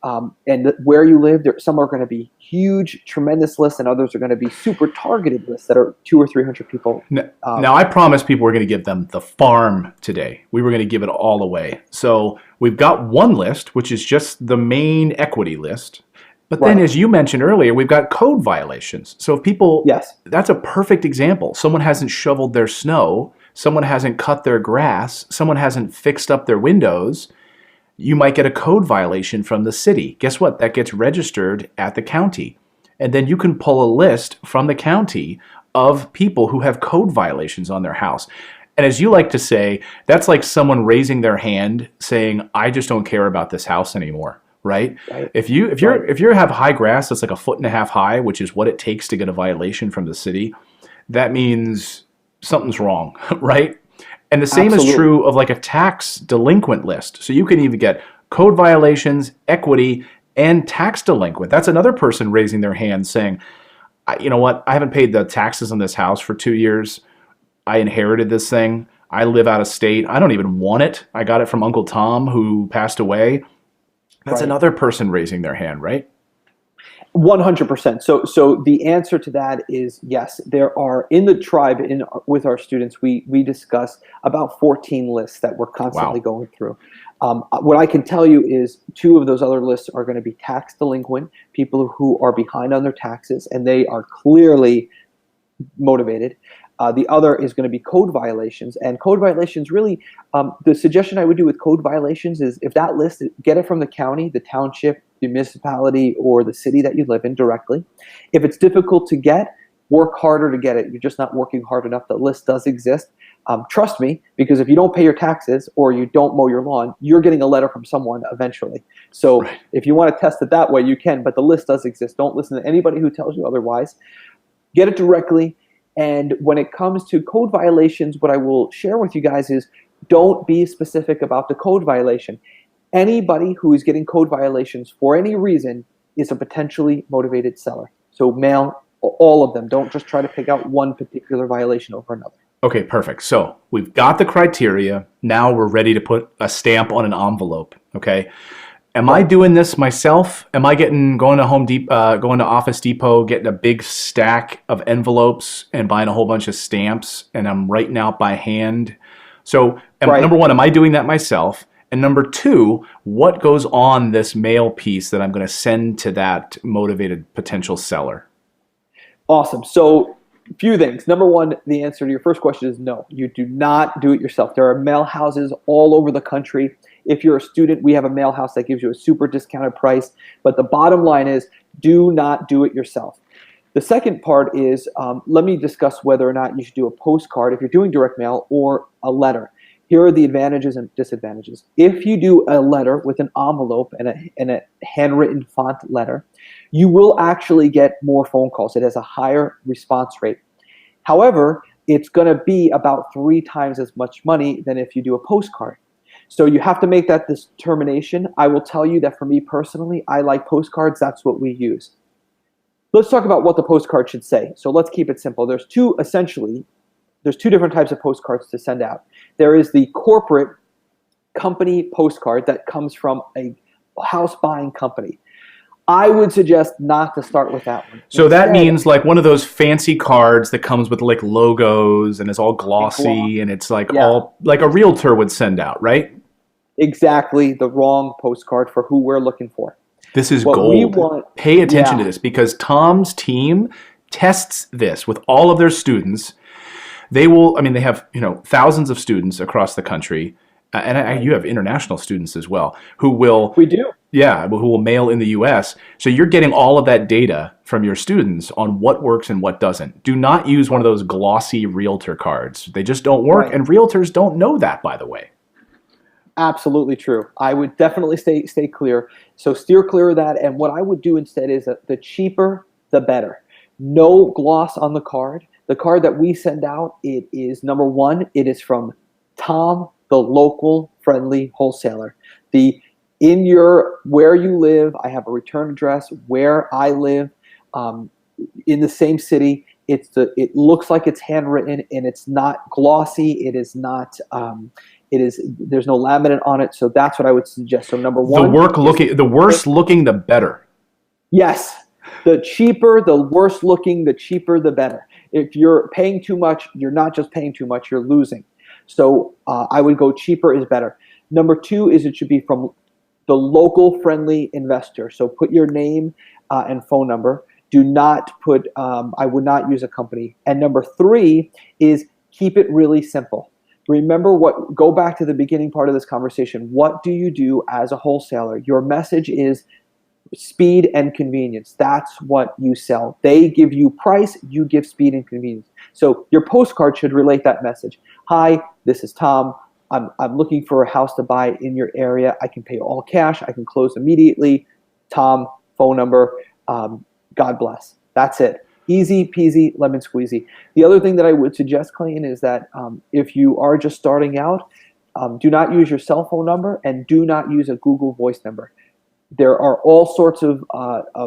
where you live. Some are going to be huge, tremendous lists, and others are going to be super targeted lists that are 200 or 300 people. Now, I promised people we're going to give them the farm today. We were going to give it all away. So we've got one list, which is just the main equity list. But then, as you mentioned earlier, we've got code violations. So if people, Yes. That's a perfect example. Someone hasn't shoveled their snow. Someone hasn't cut their grass. Someone hasn't fixed up their windows. You might get a code violation from the city. Guess what? That gets registered at the county. And then you can pull a list from the county of people who have code violations on their house. And as you like to say, that's like someone raising their hand saying, I just don't care about this house anymore. Right? If you have high grass that's like 1.5 feet high, which is what it takes to get a violation from the city, that means something's wrong, right? And the same is true of like a tax delinquent list. So you can even get code violations, equity, and tax delinquent. That's another person raising their hand saying, you know what? I haven't paid the taxes on this house for 2 years. I inherited this thing. I live out of state. I don't even want it. I got it from Uncle Tom who passed away. That's Right. another person raising their hand, right? 100%. So the answer to that is yes. There are in the tribe with our students. We discuss about 14 lists that we're constantly Wow. going through. What I can tell you is two of those other lists are going to be tax delinquent, people who are behind on their taxes, and they are clearly motivated. The other is going to be code violations, and code violations really. The suggestion I would do with code violations is if that list, get it from the county, the township, the municipality, or the city that you live in directly. If it's difficult to get, work harder to get it. You're just not working hard enough. The list does exist. Trust me, because if you don't pay your taxes or you don't mow your lawn, you're getting a letter from someone eventually. So Right. if you want to test it that way, you can, but the list does exist. Don't listen to anybody who tells you otherwise. Get it directly. And when it comes to code violations, what I will share with you guys is don't be specific about the code violation. Anybody who is getting code violations for any reason is a potentially motivated seller. So mail all of them. Don't just try to pick out one particular violation over another. Okay, perfect. So we've got the criteria. Now we're ready to put a stamp on an envelope. Okay. Am I doing this myself? Am I going to Office Depot, getting a big stack of envelopes and buying a whole bunch of stamps, and I'm writing out by hand? So, Right. number one, am I doing that myself? And number two, what goes on this mail piece that I'm going to send to that motivated potential seller? Awesome. So, a few things. Number one, the answer to your first question is no. You do not do it yourself. There are mail houses all over the country. If you're a student, we have a mail house that gives you a super discounted price. But the bottom line is do not do it yourself. The second part is let me discuss whether or not you should do a postcard if you're doing direct mail or a letter. Here are the advantages and disadvantages. If you do a letter with an envelope and a handwritten font letter, you will actually get more phone calls. It has a higher response rate. However, it's going to be about 3 times as much money than if you do a postcard. So you have to make that determination. I will tell you that for me personally, I like postcards. That's what we use. Let's talk about what the postcard should say. So let's keep it simple. There's two different types of postcards to send out. There is the corporate company postcard that comes from a house buying company. I would suggest not to start with that one. So that means like one of those fancy cards that comes with like logos and is all glossy and it's like all like a realtor would send out, right? Exactly, the wrong postcard for who we're looking for. This is What we gold. want- Pay attention Yeah. to this because Tom's team tests this with all of their students. They have, thousands of students across the country. And you have international students as well who will We do. who will mail in the US. So you're getting all of that data from your students on what works and what doesn't. Do not use one of those glossy realtor cards. They just don't work. Right. And realtors don't know that, by the way. Absolutely true. I would definitely stay clear. So steer clear of that. And what I would do instead is the cheaper, the better. No gloss on the card. The card that we send out, it is number one, it is from Tom, the local friendly wholesaler. Where you live, I have a return address where I live in the same city. It looks like it's handwritten and it's not glossy. It is not. There's no laminate on it. So that's what I would suggest. So number one, The worse looking, the better. yes. The cheaper, the worse looking, the cheaper, the better. If you're paying too much, you're not just paying too much, you're losing. So I would go cheaper is better. Number two is it should be from the local friendly investor. So put your name and phone number. Do not put, I would not use a company. And number three is keep it really simple. Go back to the beginning part of this conversation. What do you do as a wholesaler? Your message is speed and convenience. That's what you sell. They give you price, you give speed and convenience. So your postcard should relate that message. Hi, this is Tom. I'm looking for a house to buy in your area. I can pay all cash. I can close immediately. Tom, phone number. God bless. That's it. Easy peasy, lemon squeezy. The other thing that I would suggest, Clayton, is that if you are just starting out, do not use your cell phone number and do not use a Google Voice number. There are all sorts of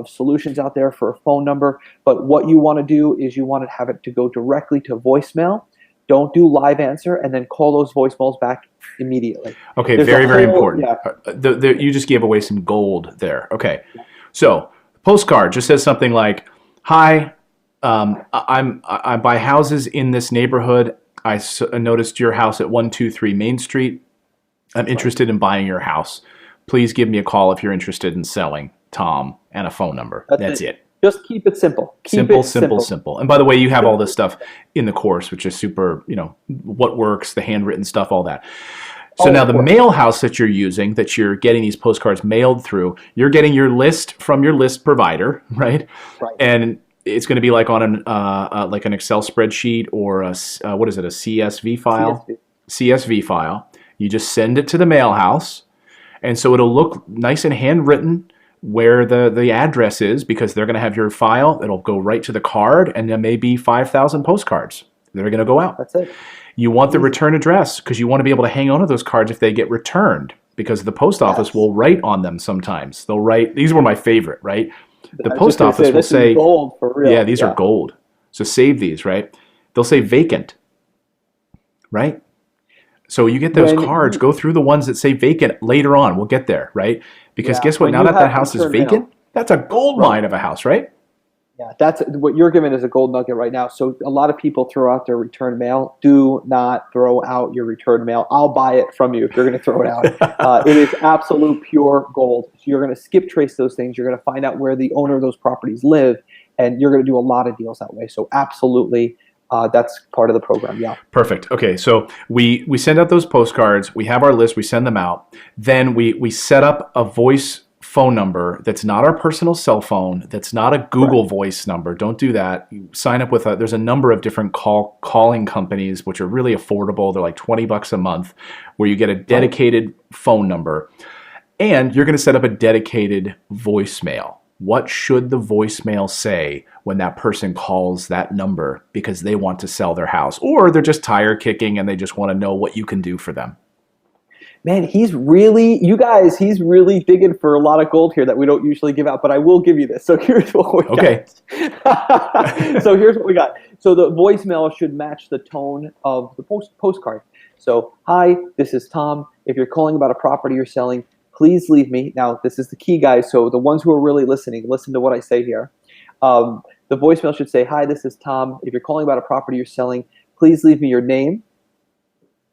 solutions out there for a phone number, but what you want to do is you want to have it to go directly to voicemail. Don't do live answer, and then call those voicemails back immediately. Okay, There's very, a very whole- important. Yeah. You just gave away some gold there. Okay, so the postcard just says something like, "Hi, I buy houses in this neighborhood. I noticed your house at 123 Main Street. I'm interested in buying your house. Please give me a call if you're interested in selling. Tom," and a phone number. That's it. Just keep it simple. Simple. And by the way, you have all this stuff in the course, which is super, what works, the handwritten stuff, all that. So now the mail house that you're using, that you're getting these postcards mailed through, you're getting your list from your list provider, right? Right. And it's going to be like on an Excel spreadsheet or a CSV file? CSV file. You just send it to the mail house, and so it'll look nice and handwritten where the address is, because they're going to have your file. It'll go right to the card, and there may be 5,000 postcards that are going to go out. That's it. You want the return address because you want to be able to hang on to those cards if they get returned, because the post office will write on them sometimes. They'll write, these were my favorite, right? The post office will say, gold for real. Yeah, these are gold. So save these, right? They'll say vacant, right? So you get those cards, go through the ones that say vacant later on. We'll get there, right? Because guess what? Now that house is vacant, that's a gold mine of a house, right? Yeah, that's what you're giving as a gold nugget right now. So a lot of people throw out their return mail. Do not throw out your return mail. I'll buy it from you if you're going to throw it out. It is absolute pure gold. So you're going to skip trace those things. You're going to find out where the owner of those properties live, and you're going to do a lot of deals that way. So absolutely. That's part of the program, yeah. Perfect. Okay, so we send out those postcards. We have our list. We send them out. Then we set up a voice phone number that's not our personal cell phone. That's not a Google Voice number. Don't do that. You sign up with there's a number of different calling companies, which are really affordable. They're like $20 a month, where you get a dedicated phone number, and you're going to set up a dedicated voicemail. What should the voicemail say when that person calls that number because they want to sell their house, or they're just tire kicking and they just want to know what you can do for them? Man, he's really digging for a lot of gold here that we don't usually give out, but I will give you this. So here's what we got. So here's what we got. So the voicemail should match the tone of the postcard. So, "Hi, this is Tom. If you're calling about a property you're selling, please leave me." Now, this is the key, guys. So the ones who are really listening, listen to what I say here. The voicemail should say, "Hi, this is Tom. If you're calling about a property you're selling, please leave me your name,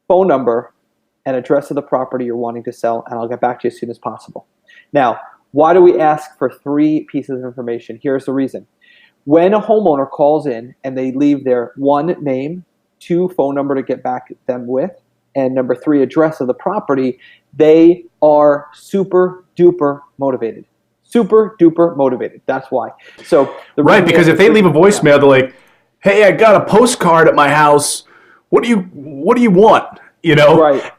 phone number, and address of the property you're wanting to sell, and I'll get back to you as soon as possible." Now, why do we ask for 3 pieces of information? Here's the reason. When a homeowner calls in and they leave their 1, name, 2, phone number to get back them with, and number 3, address of the property, they are super duper motivated. Super duper motivated. That's why. So because if they leave a voicemail, they're like, "Hey, I got a postcard at my house. What do you want?"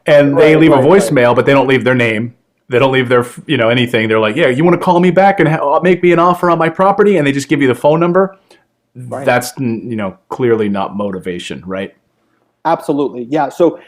And they leave a voicemail, but they don't leave their name. They don't leave their, anything. They're like, "Yeah, you want to call me back and make me an offer on my property?" And they just give you the phone number. Right. That's, clearly not motivation, right? Absolutely. Yeah. So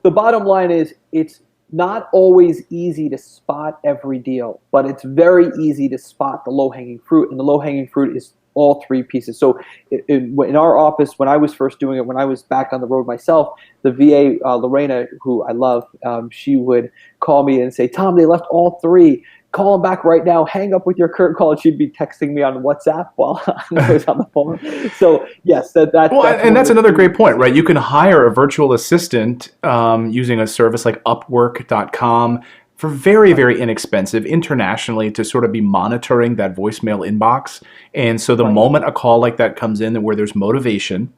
the bottom line is, it's not always easy to spot every deal, but it's very easy to spot the low-hanging fruit, and the low-hanging fruit is all 3 pieces. So in our office, when I was first doing it, when I was back on the road myself, the VA, Lorena, who I love, she would call me and say, "Tom, they left all 3. Call them back right now. Hang up with your current call." And she'd be texting me on WhatsApp while I was on the phone. So yes, that's another great point, right? You can hire a virtual assistant using a service like Upwork.com for very, very inexpensive internationally to sort of be monitoring that voicemail inbox. And so the moment a call like that comes in where there's motivation,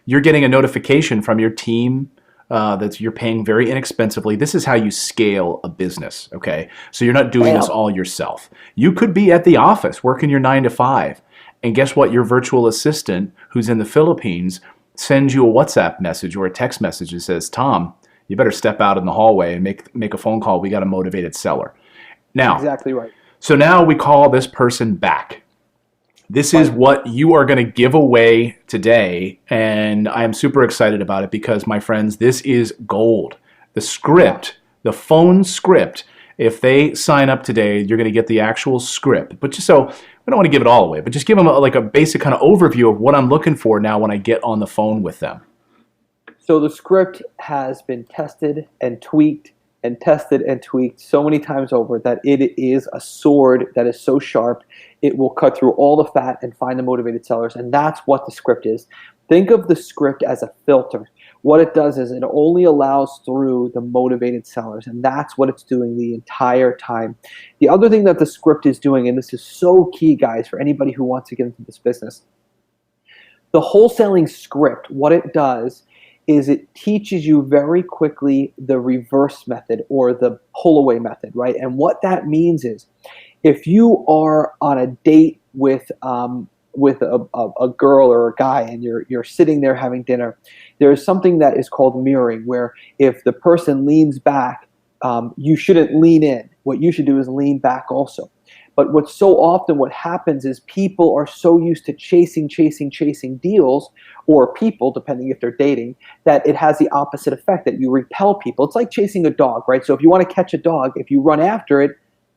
you're getting a notification from your team that you're paying very inexpensively. This is how you scale a business, okay? So you're not doing this all yourself. You could be at the office working your 9 to 5, and guess what? Your virtual assistant who's in the Philippines sends you a WhatsApp message or a text message that says, "Tom, you better step out in the hallway and make a phone call. We got a motivated seller." Now, exactly right. So now we call this person back. This is what you are going to give away today, and I am super excited about it because, my friends, this is gold. The script, the phone script, if they sign up today, you're going to get the actual script. But just so, we don't want to give it all away, but just give them a basic kind of overview of what I'm looking for now when I get on the phone with them. So the script has been tested and tweaked and tested and tweaked so many times over that it is a sword that is so sharp it will cut through all the fat and find the motivated sellers. And that's what the script is. Think of the script as a filter. What it does is it only allows through the motivated sellers, and that's what it's doing the entire time. The other thing that the script is doing, and this is so key, guys, for anybody who wants to get into this business, the wholesaling script, what it does is it teaches you very quickly the reverse method or the pull away method, right? And what that means is if you are on a date with a girl or a guy and you're sitting there having dinner, there's something that is called mirroring, where if the person leans back, you shouldn't lean in. What you should do is lean back also. But what happens is people are so used to chasing deals, or people, depending if they're dating, that it has the opposite effect, that you repel people. It's like chasing a dog, right? So if you want to catch a dog, if you run after it,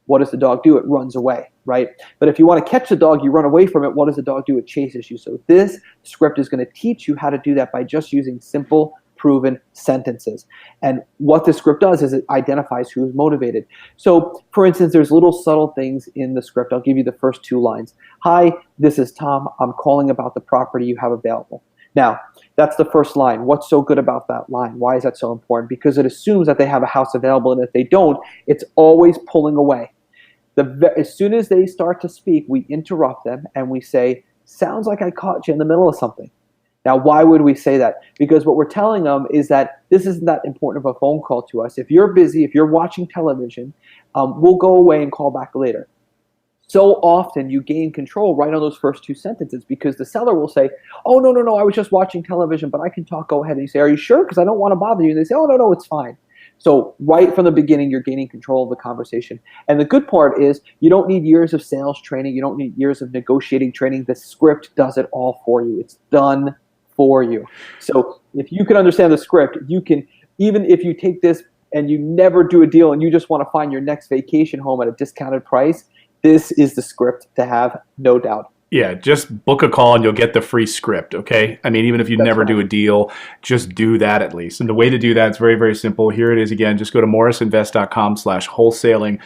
what does the dog do? It runs away, right? But if you want to catch the dog, you run away from it. What does the dog do? It chases you. So this script is going to teach you how to do that by just using simple, proven sentences. And what the script does is it identifies who's motivated. So, for instance, there's little subtle things in the script. I'll give you the first 2 lines. Hi, this is Tom. I'm calling about the property you have available. Now, that's the first line. What's so good about that line? Why is that so important? Because it assumes that they have a house available, and if they don't, it's always pulling away. As soon as they start to speak, we interrupt them and we say, sounds like I caught you in the middle of something. Now, why would we say that? Because what we're telling them is that this isn't that important of a phone call to us. If you're busy, if you're watching television, we'll go away and call back later. So often you gain control right on those first 2 sentences, because the seller will say, oh, no, I was just watching television, but I can talk, go ahead. And you say, are you sure? Because I don't want to bother you. And they say, oh, no, it's fine. So right from the beginning, you're gaining control of the conversation. And the good part is you don't need years of sales training. You don't need years of negotiating training. The script does it all for you. It's done for you. So if you can understand the script, you can, even if you take this and you never do a deal and you just want to find your next vacation home at a discounted price, this is the script to have, no doubt. Yeah, just book a call and you'll get the free script, okay? I mean, even if you never do a deal, just do that at least. And the way to do that is very, very simple. Here it is again. Just go to morrisinvest.com/wholesaling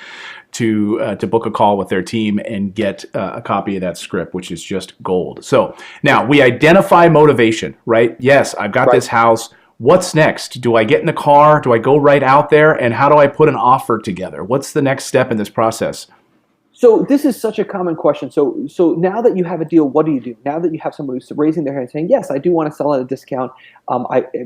to book a call with their team and get a copy of that script, which is just gold. So now we identify motivation, right? Yes, I've got this house. What's next? Do I get in the car? Do I go right out there? And how do I put an offer together? What's the next step in this process? So this is such a common question. So now that you have a deal, what do you do? Now that you have somebody who's raising their hand saying, yes, I do want to sell at a discount,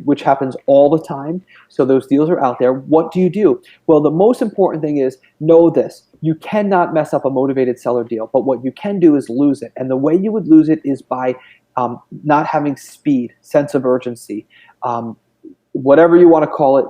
which happens all the time. So those deals are out there. What do you do? Well, the most important thing is know this. You cannot mess up a motivated seller deal, but what you can do is lose it. And the way you would lose it is by not having speed, sense of urgency, whatever you want to call it.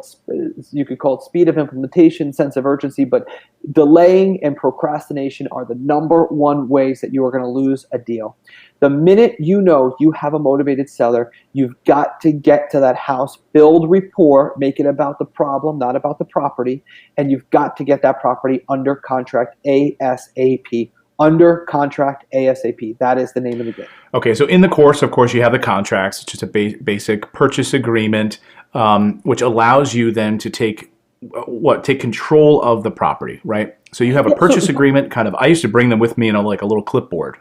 You could call it speed of implementation, sense of urgency, but delaying and procrastination are the #1 ways that you are going to lose a deal. The minute you know you have a motivated seller, you've got to get to that house, build rapport, make it about the problem, not about the property, and you've got to get that property under contract ASAP. Under contract ASAP. That is the name of the game. Okay, so in the course, of course, you have the contracts, which is a basic purchase agreement, which allows you then to take control of the property, right? So you have a purchase agreement. Kind of, I used to bring them with me in a little clipboard,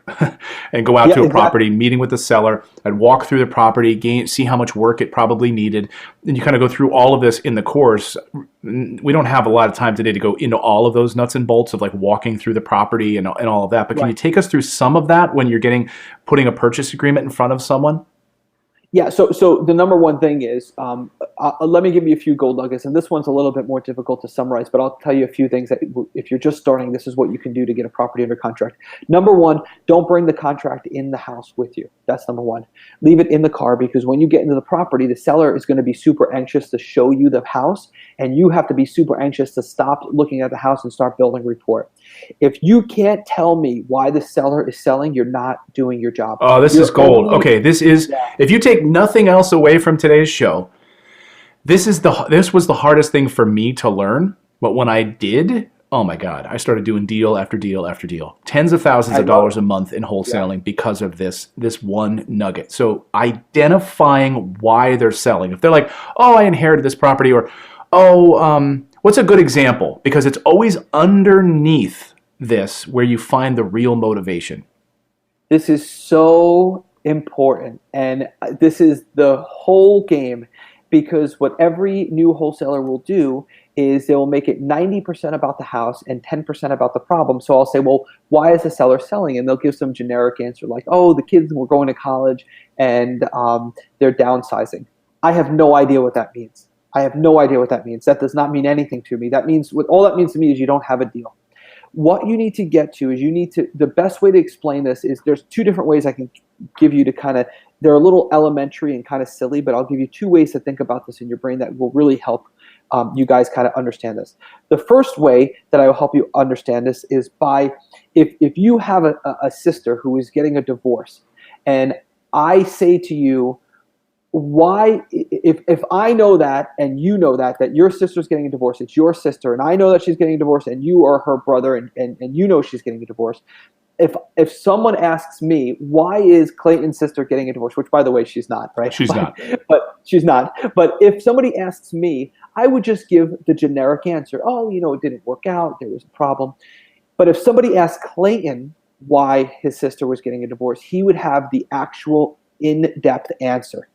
and go out to a property, meeting with the seller. I'd walk through the property, see how much work it probably needed, and you kind of go through all of this in the course. We don't have a lot of time today to go into all of those nuts and bolts of walking through the property and all of that. But can you take us through some of that when you're putting a purchase agreement in front of someone? Yeah, so the #1 thing is, let me give you a few gold nuggets, and this one's a little bit more difficult to summarize, but I'll tell you a few things that if you're just starting, this is what you can do to get a property under contract. #1, don't bring the contract in the house with you. That's #1. Leave it in the car, because when you get into the property, the seller is going to be super anxious to show you the house, and you have to be super anxious to stop looking at the house and start building rapport. If you can't tell me why the seller is selling, you're not doing your job. Oh, this is gold. Okay, this is, if you take nothing else away from today's show, this was the hardest thing for me to learn. But when I did, oh my God, I started doing deal after deal after deal. Tens of thousands of dollars a month in wholesaling because of this one nugget. So identifying why they're selling. If they're like, oh, I inherited this property, or what's a good example? Because it's always underneath this where you find the real motivation. This is so important, and this is the whole game, because what every new wholesaler will do is they will make it 90% about the house and 10% about the problem. So I'll say, well, why is the seller selling? And they'll give some generic answer like, oh, the kids were going to college and they're downsizing. I have no idea what that means. I have no idea what that means. That does not mean anything to me. That means, all that means to me is you don't have a deal. What you need to get to is the best way to explain this is there's two different ways I can give you to kind of, they're a little elementary and kind of silly, but I'll give you two ways to think about this in your brain that will really help you guys kind of understand this. The first way that I will help you understand this is by, if you have a sister who is getting a divorce, and I say to you, why, if I know that and you know that your sister's getting a divorce, it's your sister, and I know that she's getting a divorce, and you are her brother, and you know she's getting a divorce. If someone asks me, why is Clayton's sister getting a divorce, which by the way, she's not, right? She's not. But she's not. But if somebody asks me, I would just give the generic answer. Oh, it didn't work out. There was a problem. But if somebody asked Clayton why his sister was getting a divorce, he would have the actual in-depth answer.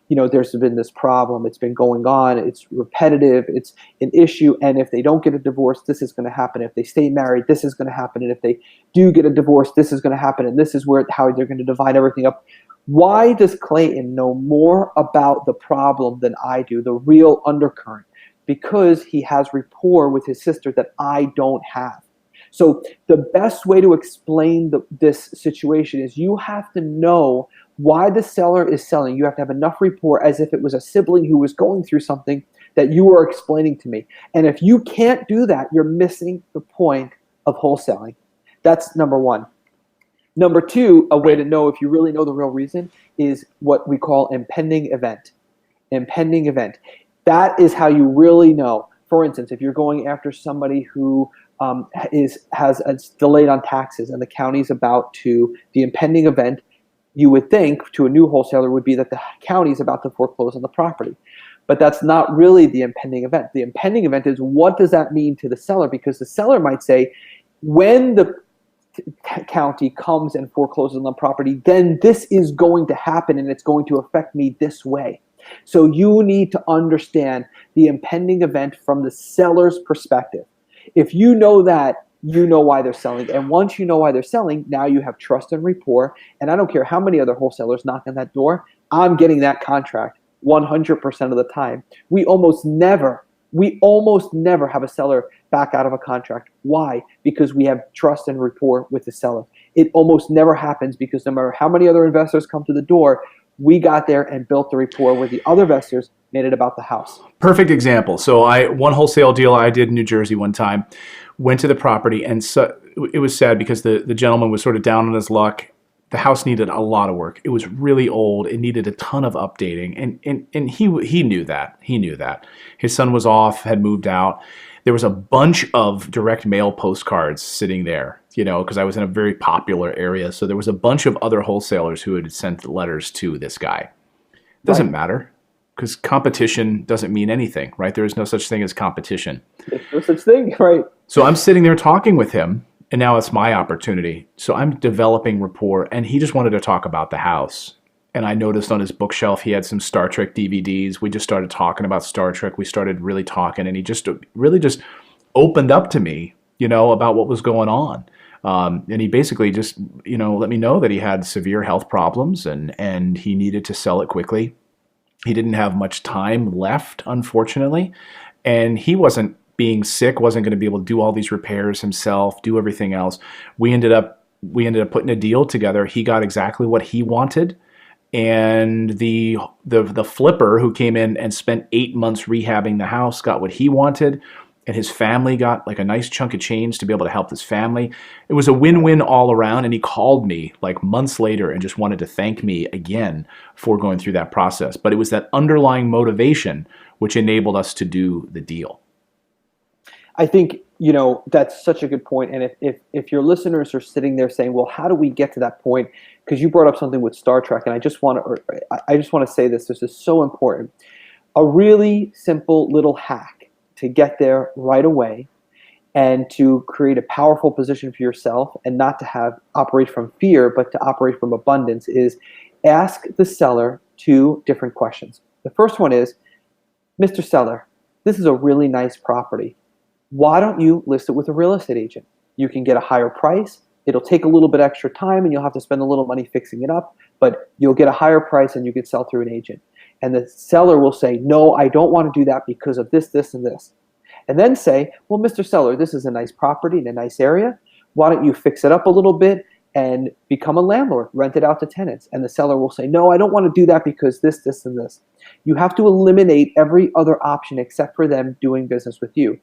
There's been this problem. It's been going on. It's repetitive. It's an issue. And if they don't get a divorce, this is going to happen. If they stay married, this is going to happen. And if they do get a divorce, this is going to happen. And this is how they're going to divide everything up. Why does Clayton know more about the problem than I do, the real undercurrent? Because he has rapport with his sister that I don't have. So the best way to explain this situation is you have to know why the seller is selling. You have to have enough rapport as if it was a sibling who was going through something that you are explaining to me. And if you can't do that, you're missing the point of wholesaling. That's number one. Number two, a way to know if you really know the real reason is what we call impending event. Impending event. That is how you really know. For instance, if you're going after somebody who has delayed on taxes and the county's about to, the impending event, you would think to a new wholesaler would be that the county is about to foreclose on the property. But that's not really the impending event. The impending event is, what does that mean to the seller? Because the seller might say, when the county comes and forecloses on the property, then this is going to happen and it's going to affect me this way. So you need to understand the impending event from the seller's perspective. If you know that, you know why they're selling. And once you know why they're selling, now you have trust and rapport. And I don't care how many other wholesalers knock on that door, I'm getting that contract 100% of the time. We almost never have a seller back out of a contract. Why? Because we have trust and rapport with the seller. It almost never happens because no matter how many other investors come to the door, we got there and built the rapport where the other investors made it about the house. Perfect example. So one wholesale deal I did in New Jersey one time, went to the property, and so it was sad because the gentleman was sort of down on his luck. The house needed a lot of work. It was really old. It needed a ton of updating. And he knew that. He knew that. His son was off, had moved out. There was a bunch of direct mail postcards sitting there, because I was in a very popular area. So there was a bunch of other wholesalers who had sent letters to this guy. Doesn't matter, because competition doesn't mean anything, right? There is no such thing as competition. There's no such thing, right? So I'm sitting there talking with him, and now it's my opportunity. So I'm developing rapport, and he just wanted to talk about the house. And I noticed on his bookshelf he had some Star Trek DVDs. We just started talking about Star Trek. We started really talking, and he just really just opened up to me, about what was going on. And he basically just, let me know that he had severe health problems and he needed to sell it quickly. He didn't have much time left, unfortunately, and he wasn't being sick, wasn't going to be able to do all these repairs himself, do everything else. We ended up putting a deal together. He got exactly what he wanted, and the flipper who came in and spent 8 months rehabbing the house got what he wanted, and his family got like a nice chunk of change to be able to help his family. It was a win-win all around, and he called me like months later and just wanted to thank me again for going through that process. But it was that underlying motivation which enabled us to do the deal. I think That's such a good point. And if your listeners are sitting there saying, well, how do we get to that point? Because you brought up something with Star Trek, and I just want to say this. This is so important. A really simple little hack to get there right away and to create a powerful position for yourself and not to operate from fear, but to operate from abundance is ask the seller two different questions. The first one is, Mr. Seller, this is a really nice property. Why don't you list it with a real estate agent? You can get a higher price. It'll take a little bit extra time and you'll have to spend a little money fixing it up, but you'll get a higher price and you can sell through an agent. And the seller will say, no, I don't want to do that because of this, this, and this. And then say, well, Mr. Seller, this is a nice property in a nice area. Why don't you fix it up a little bit and become a landlord, rent it out to tenants? And the seller will say, no, I don't want to do that because this, this, and this. You have to eliminate every other option except for them doing business with you.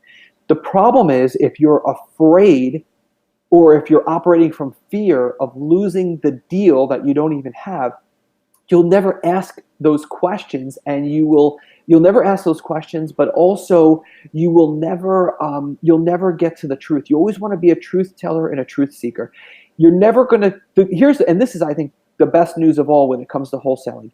The problem is if you're afraid or if you're operating from fear of losing the deal that you don't even have, you'll never ask those questions, and you'll never ask those questions, but also you'll never get to the truth. You always want to be a truth teller and a truth seeker. You're never going to, and this is, I think, the best news of all when it comes to wholesaling.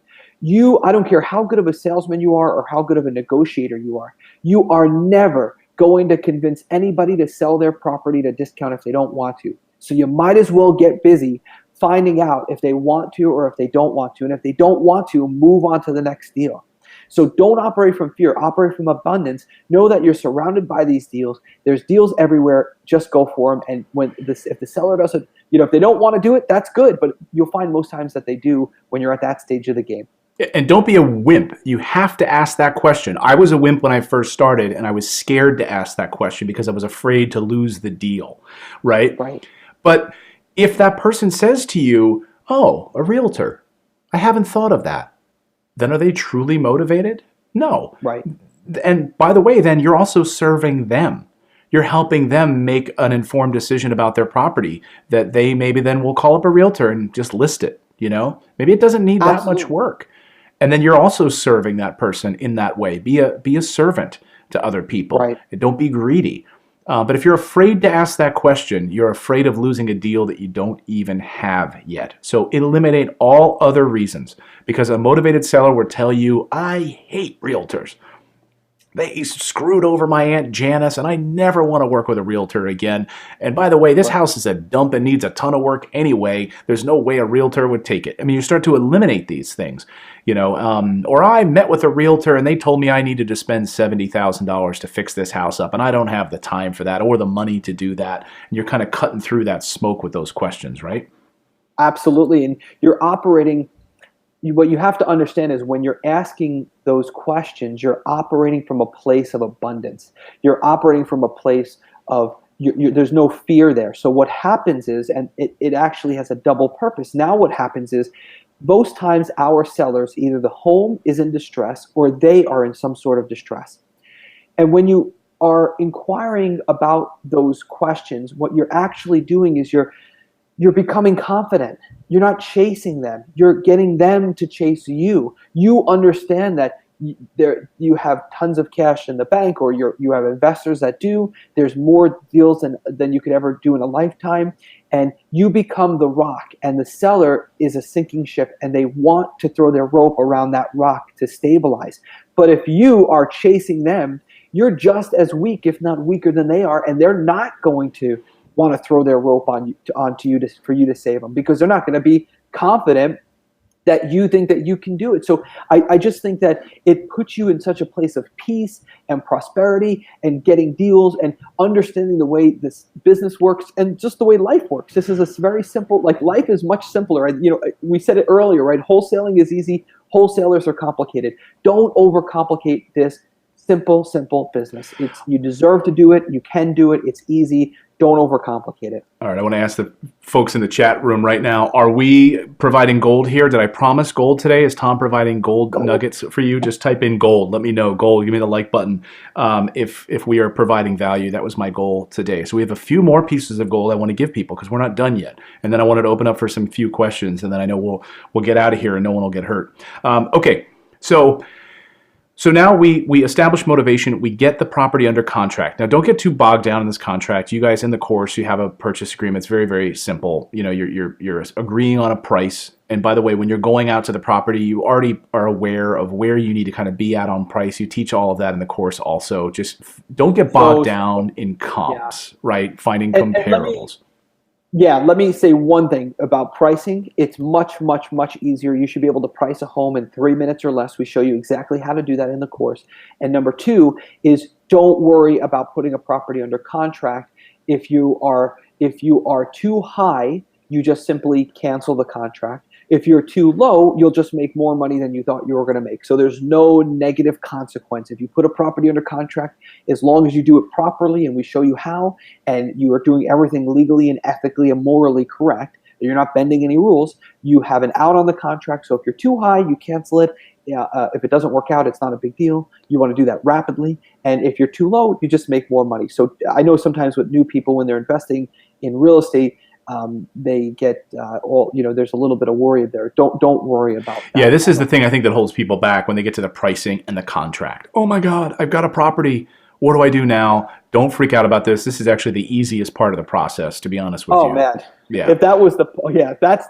I don't care how good of a salesman you are or how good of a negotiator you are never going to convince anybody to sell their property at a discount if they don't want to. So you might as well get busy finding out if they want to or if they don't want to. And if they don't want to, move on to the next deal. So don't operate from fear, operate from abundance. Know that you're surrounded by these deals. There's deals everywhere. Just go for them. And if the seller doesn't, if they don't want to do it, that's good. But you'll find most times that they do when you're at that stage of the game. And don't be a wimp. You have to ask that question. I was a wimp when I first started, and I was scared to ask that question because I was afraid to lose the deal, right? Right. But if that person says to you, oh, a realtor, I haven't thought of that, then are they truly motivated? No. Right. And by the way, then you're also serving them. You're helping them make an informed decision about their property that they maybe then will call up a realtor and just list it, Maybe it doesn't need that much work. And then you're also serving that person in that way. Be a servant to other people. Right. And don't be greedy. But if you're afraid to ask that question, you're afraid of losing a deal that you don't even have yet. So eliminate all other reasons, because a motivated seller will tell you, I hate realtors. They screwed over my Aunt Janice, and I never want to work with a realtor again. And by the way, this house is a dump and needs a ton of work anyway. There's no way a realtor would take it. I mean, you start to eliminate these things, or I met with a realtor and they told me I needed to spend $70,000 to fix this house up, and I don't have the time for that or the money to do that. And you're kind of cutting through that smoke with those questions, right? Absolutely. And you're operating. What you have to understand is when you're asking those questions, you're operating from a place of abundance. You're operating from a place of, there's no fear there. So what happens is, and it actually has a double purpose. Now what happens is, most times our sellers, either the home is in distress or they are in some sort of distress. And when you are inquiring about those questions, what you're actually doing is you're becoming confident. You're not chasing them. You're getting them to chase you. You understand that you have tons of cash in the bank, or you have investors that do. There's more deals than you could ever do in a lifetime. And you become the rock, and the seller is a sinking ship, and they want to throw their rope around that rock to stabilize. But if you are chasing them, you're just as weak, if not weaker than they are, and they're not going to want to throw their rope onto you for you to save them, because they're not going to be confident that you think that you can do it. So I just think that it puts you in such a place of peace and prosperity and getting deals and understanding the way this business works and just the way life works. This is a very simple, life is much simpler. Right? We said it earlier, right? Wholesaling is easy. Wholesalers are complicated. Don't overcomplicate this simple business. You deserve to do it. You can do it. It's easy. Don't overcomplicate it. All right, I want to ask the folks in the chat room right now, are we providing gold here? Did I promise gold today? Is Tom providing gold nuggets for you? Just type in gold. Let me know. Gold. Give me the like button if we are providing value. That was my goal today. So we have a few more pieces of gold I want to give people because we're not done yet. And then I wanted to open up for some few questions, and then I know we'll get out of here and no one will get hurt. Okay, so So now we establish motivation. We get the property under contract. Now, don't get too bogged down in this contract. You guys in the course, you have a purchase agreement. It's very, very simple. You know, you're agreeing on a price. And by the way, when you're going out to the property, you already are aware of where you need to kind of be at on price. You teach all of that in the course also. Just don't get bogged down in comps, right? Finding comparables. Let me say one thing about pricing. It's much, much, much easier. You should be able to price a home in 3 minutes or less. We show you exactly how to do that in the course. And number two is don't worry about putting a property under contract. If you are too high, you just simply cancel the contract. If you're too low, you'll just make more money than you thought you were going to make. So there's no negative consequence. If you put a property under contract, as long as you do it properly and we show you how, and you are doing everything legally and ethically and morally correct, and you're not bending any rules, you have an out on the contract. So if you're too high, you cancel it. If it doesn't work out, it's not a big deal. You want to do that rapidly. And if you're too low, you just make more money. So I know sometimes with new people, when they're investing in real estate, they get there's a little bit of worry there. Don't worry about that. Yeah, this is the thing I think that holds people back when they get to the pricing and the contract. Oh my God, I've got a property. What do I do now? Don't freak out about this. This is actually the easiest part of the process, to be honest with you. Oh man. Yeah. If that was that's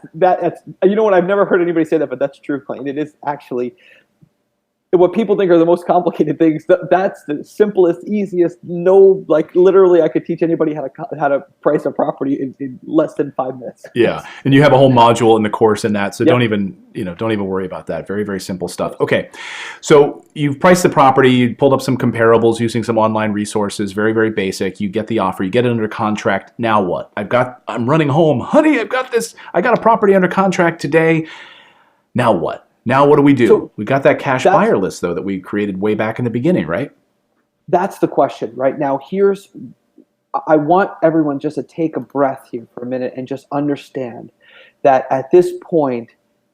you know what, I've never heard anybody say that, but that's true, Clayton. It is actually what people think are the most complicated things. That's the simplest, easiest. No, like literally, I could teach anybody how to price a property in less than 5 minutes. Yeah, and you have a whole module in the course in that, so don't even worry about that. Very, very simple stuff. Okay, so you've priced the property, you pulled up some comparables using some online resources. Very, very basic. You get the offer, you get it under contract. Now what? I'm running home, honey. I got a property under contract today. Now what? Now what do we do? So we got that cash buyer list, though, that we created way back in the beginning, right? That's the question. Right now, I want everyone just to take a breath here for a minute and just understand that at this point,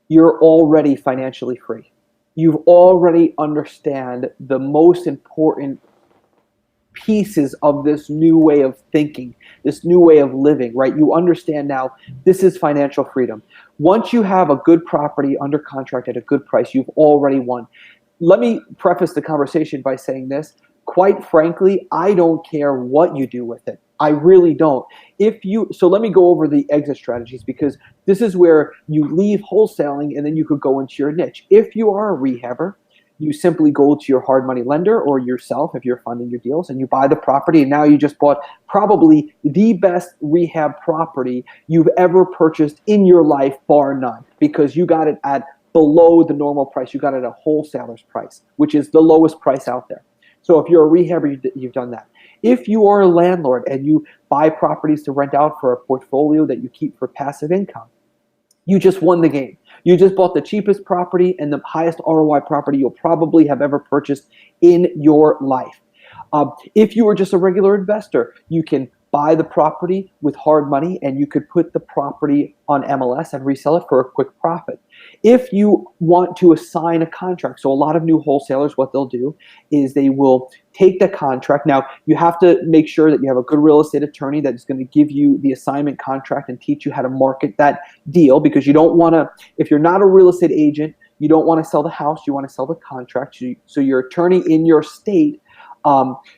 you're already financially free. You've already understand the most important pieces of this new way of thinking, this new way of living, right? You understand now this is financial freedom. Once you have a good property under contract at a good price, you've already won. Let me preface the conversation by saying this. Quite frankly, I don't care what you do with it. I really don't. So let me go over the exit strategies, because this is where you leave wholesaling and then you could go into your niche. If you are a rehabber, you simply go to your hard money lender or yourself if you're funding your deals, and you buy the property, and now you just bought probably the best rehab property you've ever purchased in your life, bar none, because you got it at below the normal price. You got it at a wholesaler's price, which is the lowest price out there. So if you're a rehabber, you've done that. If you are a landlord and you buy properties to rent out for a portfolio that you keep for passive income, you just won the game. You just bought the cheapest property and the highest ROI property you'll probably have ever purchased in your life. If you are just a regular investor, you can buy the property with hard money and you could put the property on MLS and resell it for a quick profit. If you want to assign a contract, so a lot of new wholesalers, what they'll do is they will take the contract. Now, you have to make sure that you have a good real estate attorney that is going to give you the assignment contract and teach you how to market that deal, because you don't want to, if you're not a real estate agent, you don't want to sell the house, you want to sell the contract. So your attorney in your state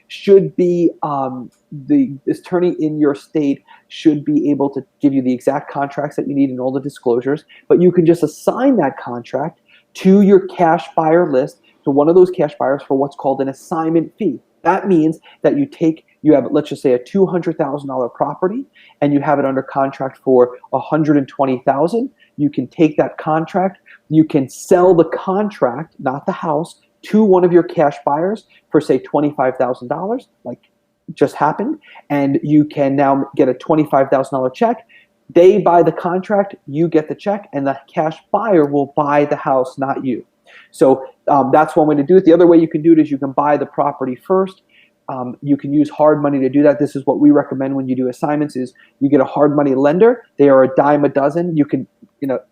should be the attorney in your state should be able to give you the exact contracts that you need and all the disclosures, but you can just assign that contract to your cash buyer list, to one of those cash buyers, for what's called an assignment fee. That means that you have, let's just say, a $200,000 property and you have it under contract for $120,000. You can take that contract, you can sell the contract, not the house, to one of your cash buyers for, say, $25,000, like just happened, and you can now get a $25,000 check. They buy the contract, you get the check, and the cash buyer will buy the house, not you. So that's one way to do it. The other way you can do it is you can buy the property first. You can use hard money to do that. This is what we recommend when you do assignments: is you get a hard money lender. They are a dime a dozen. You can,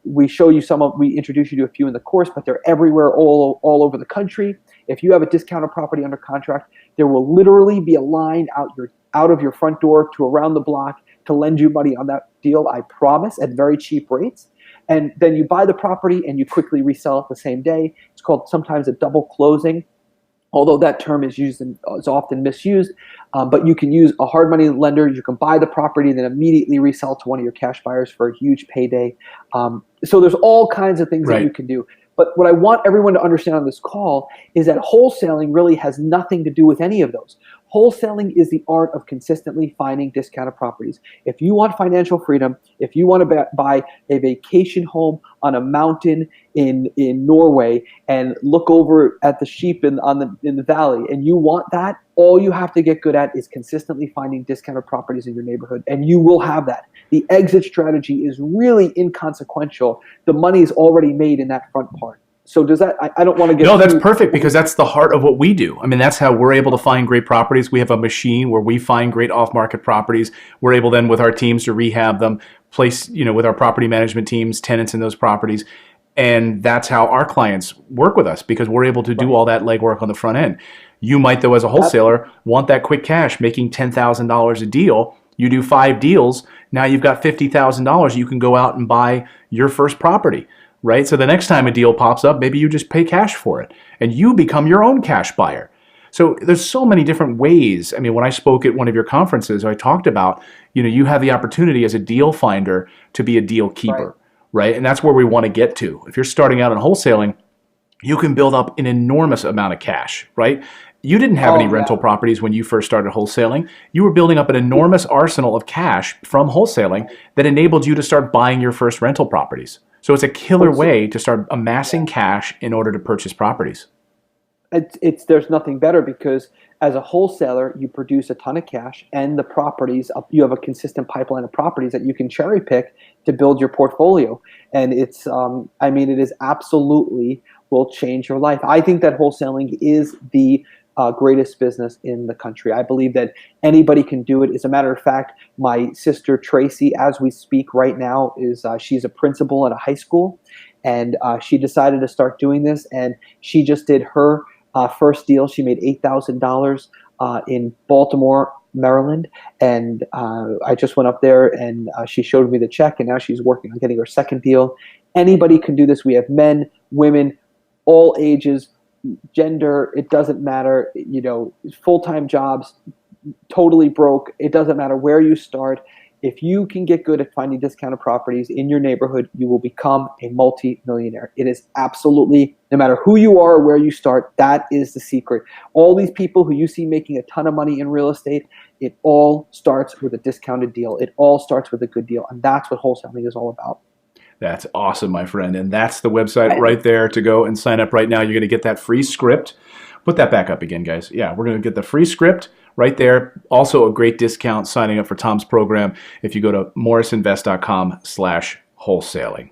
we show you we introduce you to a few in the course, but they're everywhere, all over the country. If you have a discounted property under contract, there will literally be a line out of your front door to around the block to lend you money on that deal, I promise, at very cheap rates. And then you buy the property and you quickly resell it the same day. It's called sometimes a double closing. although that term is is often misused. But you can use a hard money lender. You can buy the property, then immediately resell to one of your cash buyers for a huge payday. So there's all kinds of things that you can do. But what I want everyone to understand on this call is that wholesaling really has nothing to do with any of those. Wholesaling is the art of consistently finding discounted properties. If you want financial freedom, if you want to buy a vacation home on a mountain in Norway and look over at the sheep in the valley, and you want that, all you have to get good at is consistently finding discounted properties in your neighborhood, and you will have that. The exit strategy is really inconsequential. The money is already made in that front part. So does that, I don't want to get... No, that's perfect, because that's the heart of what we do. I mean, that's how we're able to find great properties. We have a machine where we find great off-market properties. We're able then with our teams to rehab them, place, with our property management teams, tenants in those properties. And that's how our clients work with us, because we're able to do all that legwork on the front end. You might, though, as a wholesaler, want that quick cash, making $10,000 a deal. You do 5 deals. Now you've got $50,000. You can go out and buy your first property, right? So the next time a deal pops up, maybe you just pay cash for it and you become your own cash buyer. So there's so many different ways. I mean, when I spoke at one of your conferences, I talked about, you have the opportunity as a deal finder to be a deal keeper, right? And that's where we want to get to. If you're starting out in wholesaling, you can build up an enormous amount of cash, right? You didn't have any rental properties when you first started wholesaling. You were building up an enormous arsenal of cash from wholesaling that enabled you to start buying your first rental properties. So it's a killer way to start amassing cash in order to purchase properties. There's nothing better, because as a wholesaler, you produce a ton of cash, and the properties, you have a consistent pipeline of properties that you can cherry pick to build your portfolio. And it is absolutely will change your life. I think that wholesaling is the greatest business in the country. I believe that anybody can do it. As a matter of fact, my sister Tracy, as we speak right now, she's a principal at a high school, and she decided to start doing this, and she just did her first deal. She made $8,000 in Baltimore, Maryland, and I just went up there and she showed me the check, and now she's working on getting her second deal. Anybody can do this. We have men, women, all ages, gender, it doesn't matter, full-time jobs, totally broke, it doesn't matter where you start. If you can get good at finding discounted properties in your neighborhood, you will become a multi-millionaire. It is absolutely, no matter who you are or where you start, that is the secret. All these people who you see making a ton of money in real estate, it all starts with a discounted deal. It all starts with a good deal, and that's what wholesaling is all about. That's awesome, my friend. And that's the website right there to go and sign up right now. You're going to get that free script. Put that back up again, guys. Yeah, we're going to get the free script right there. Also a great discount signing up for Tom's program if you go to morrisinvest.com/wholesaling.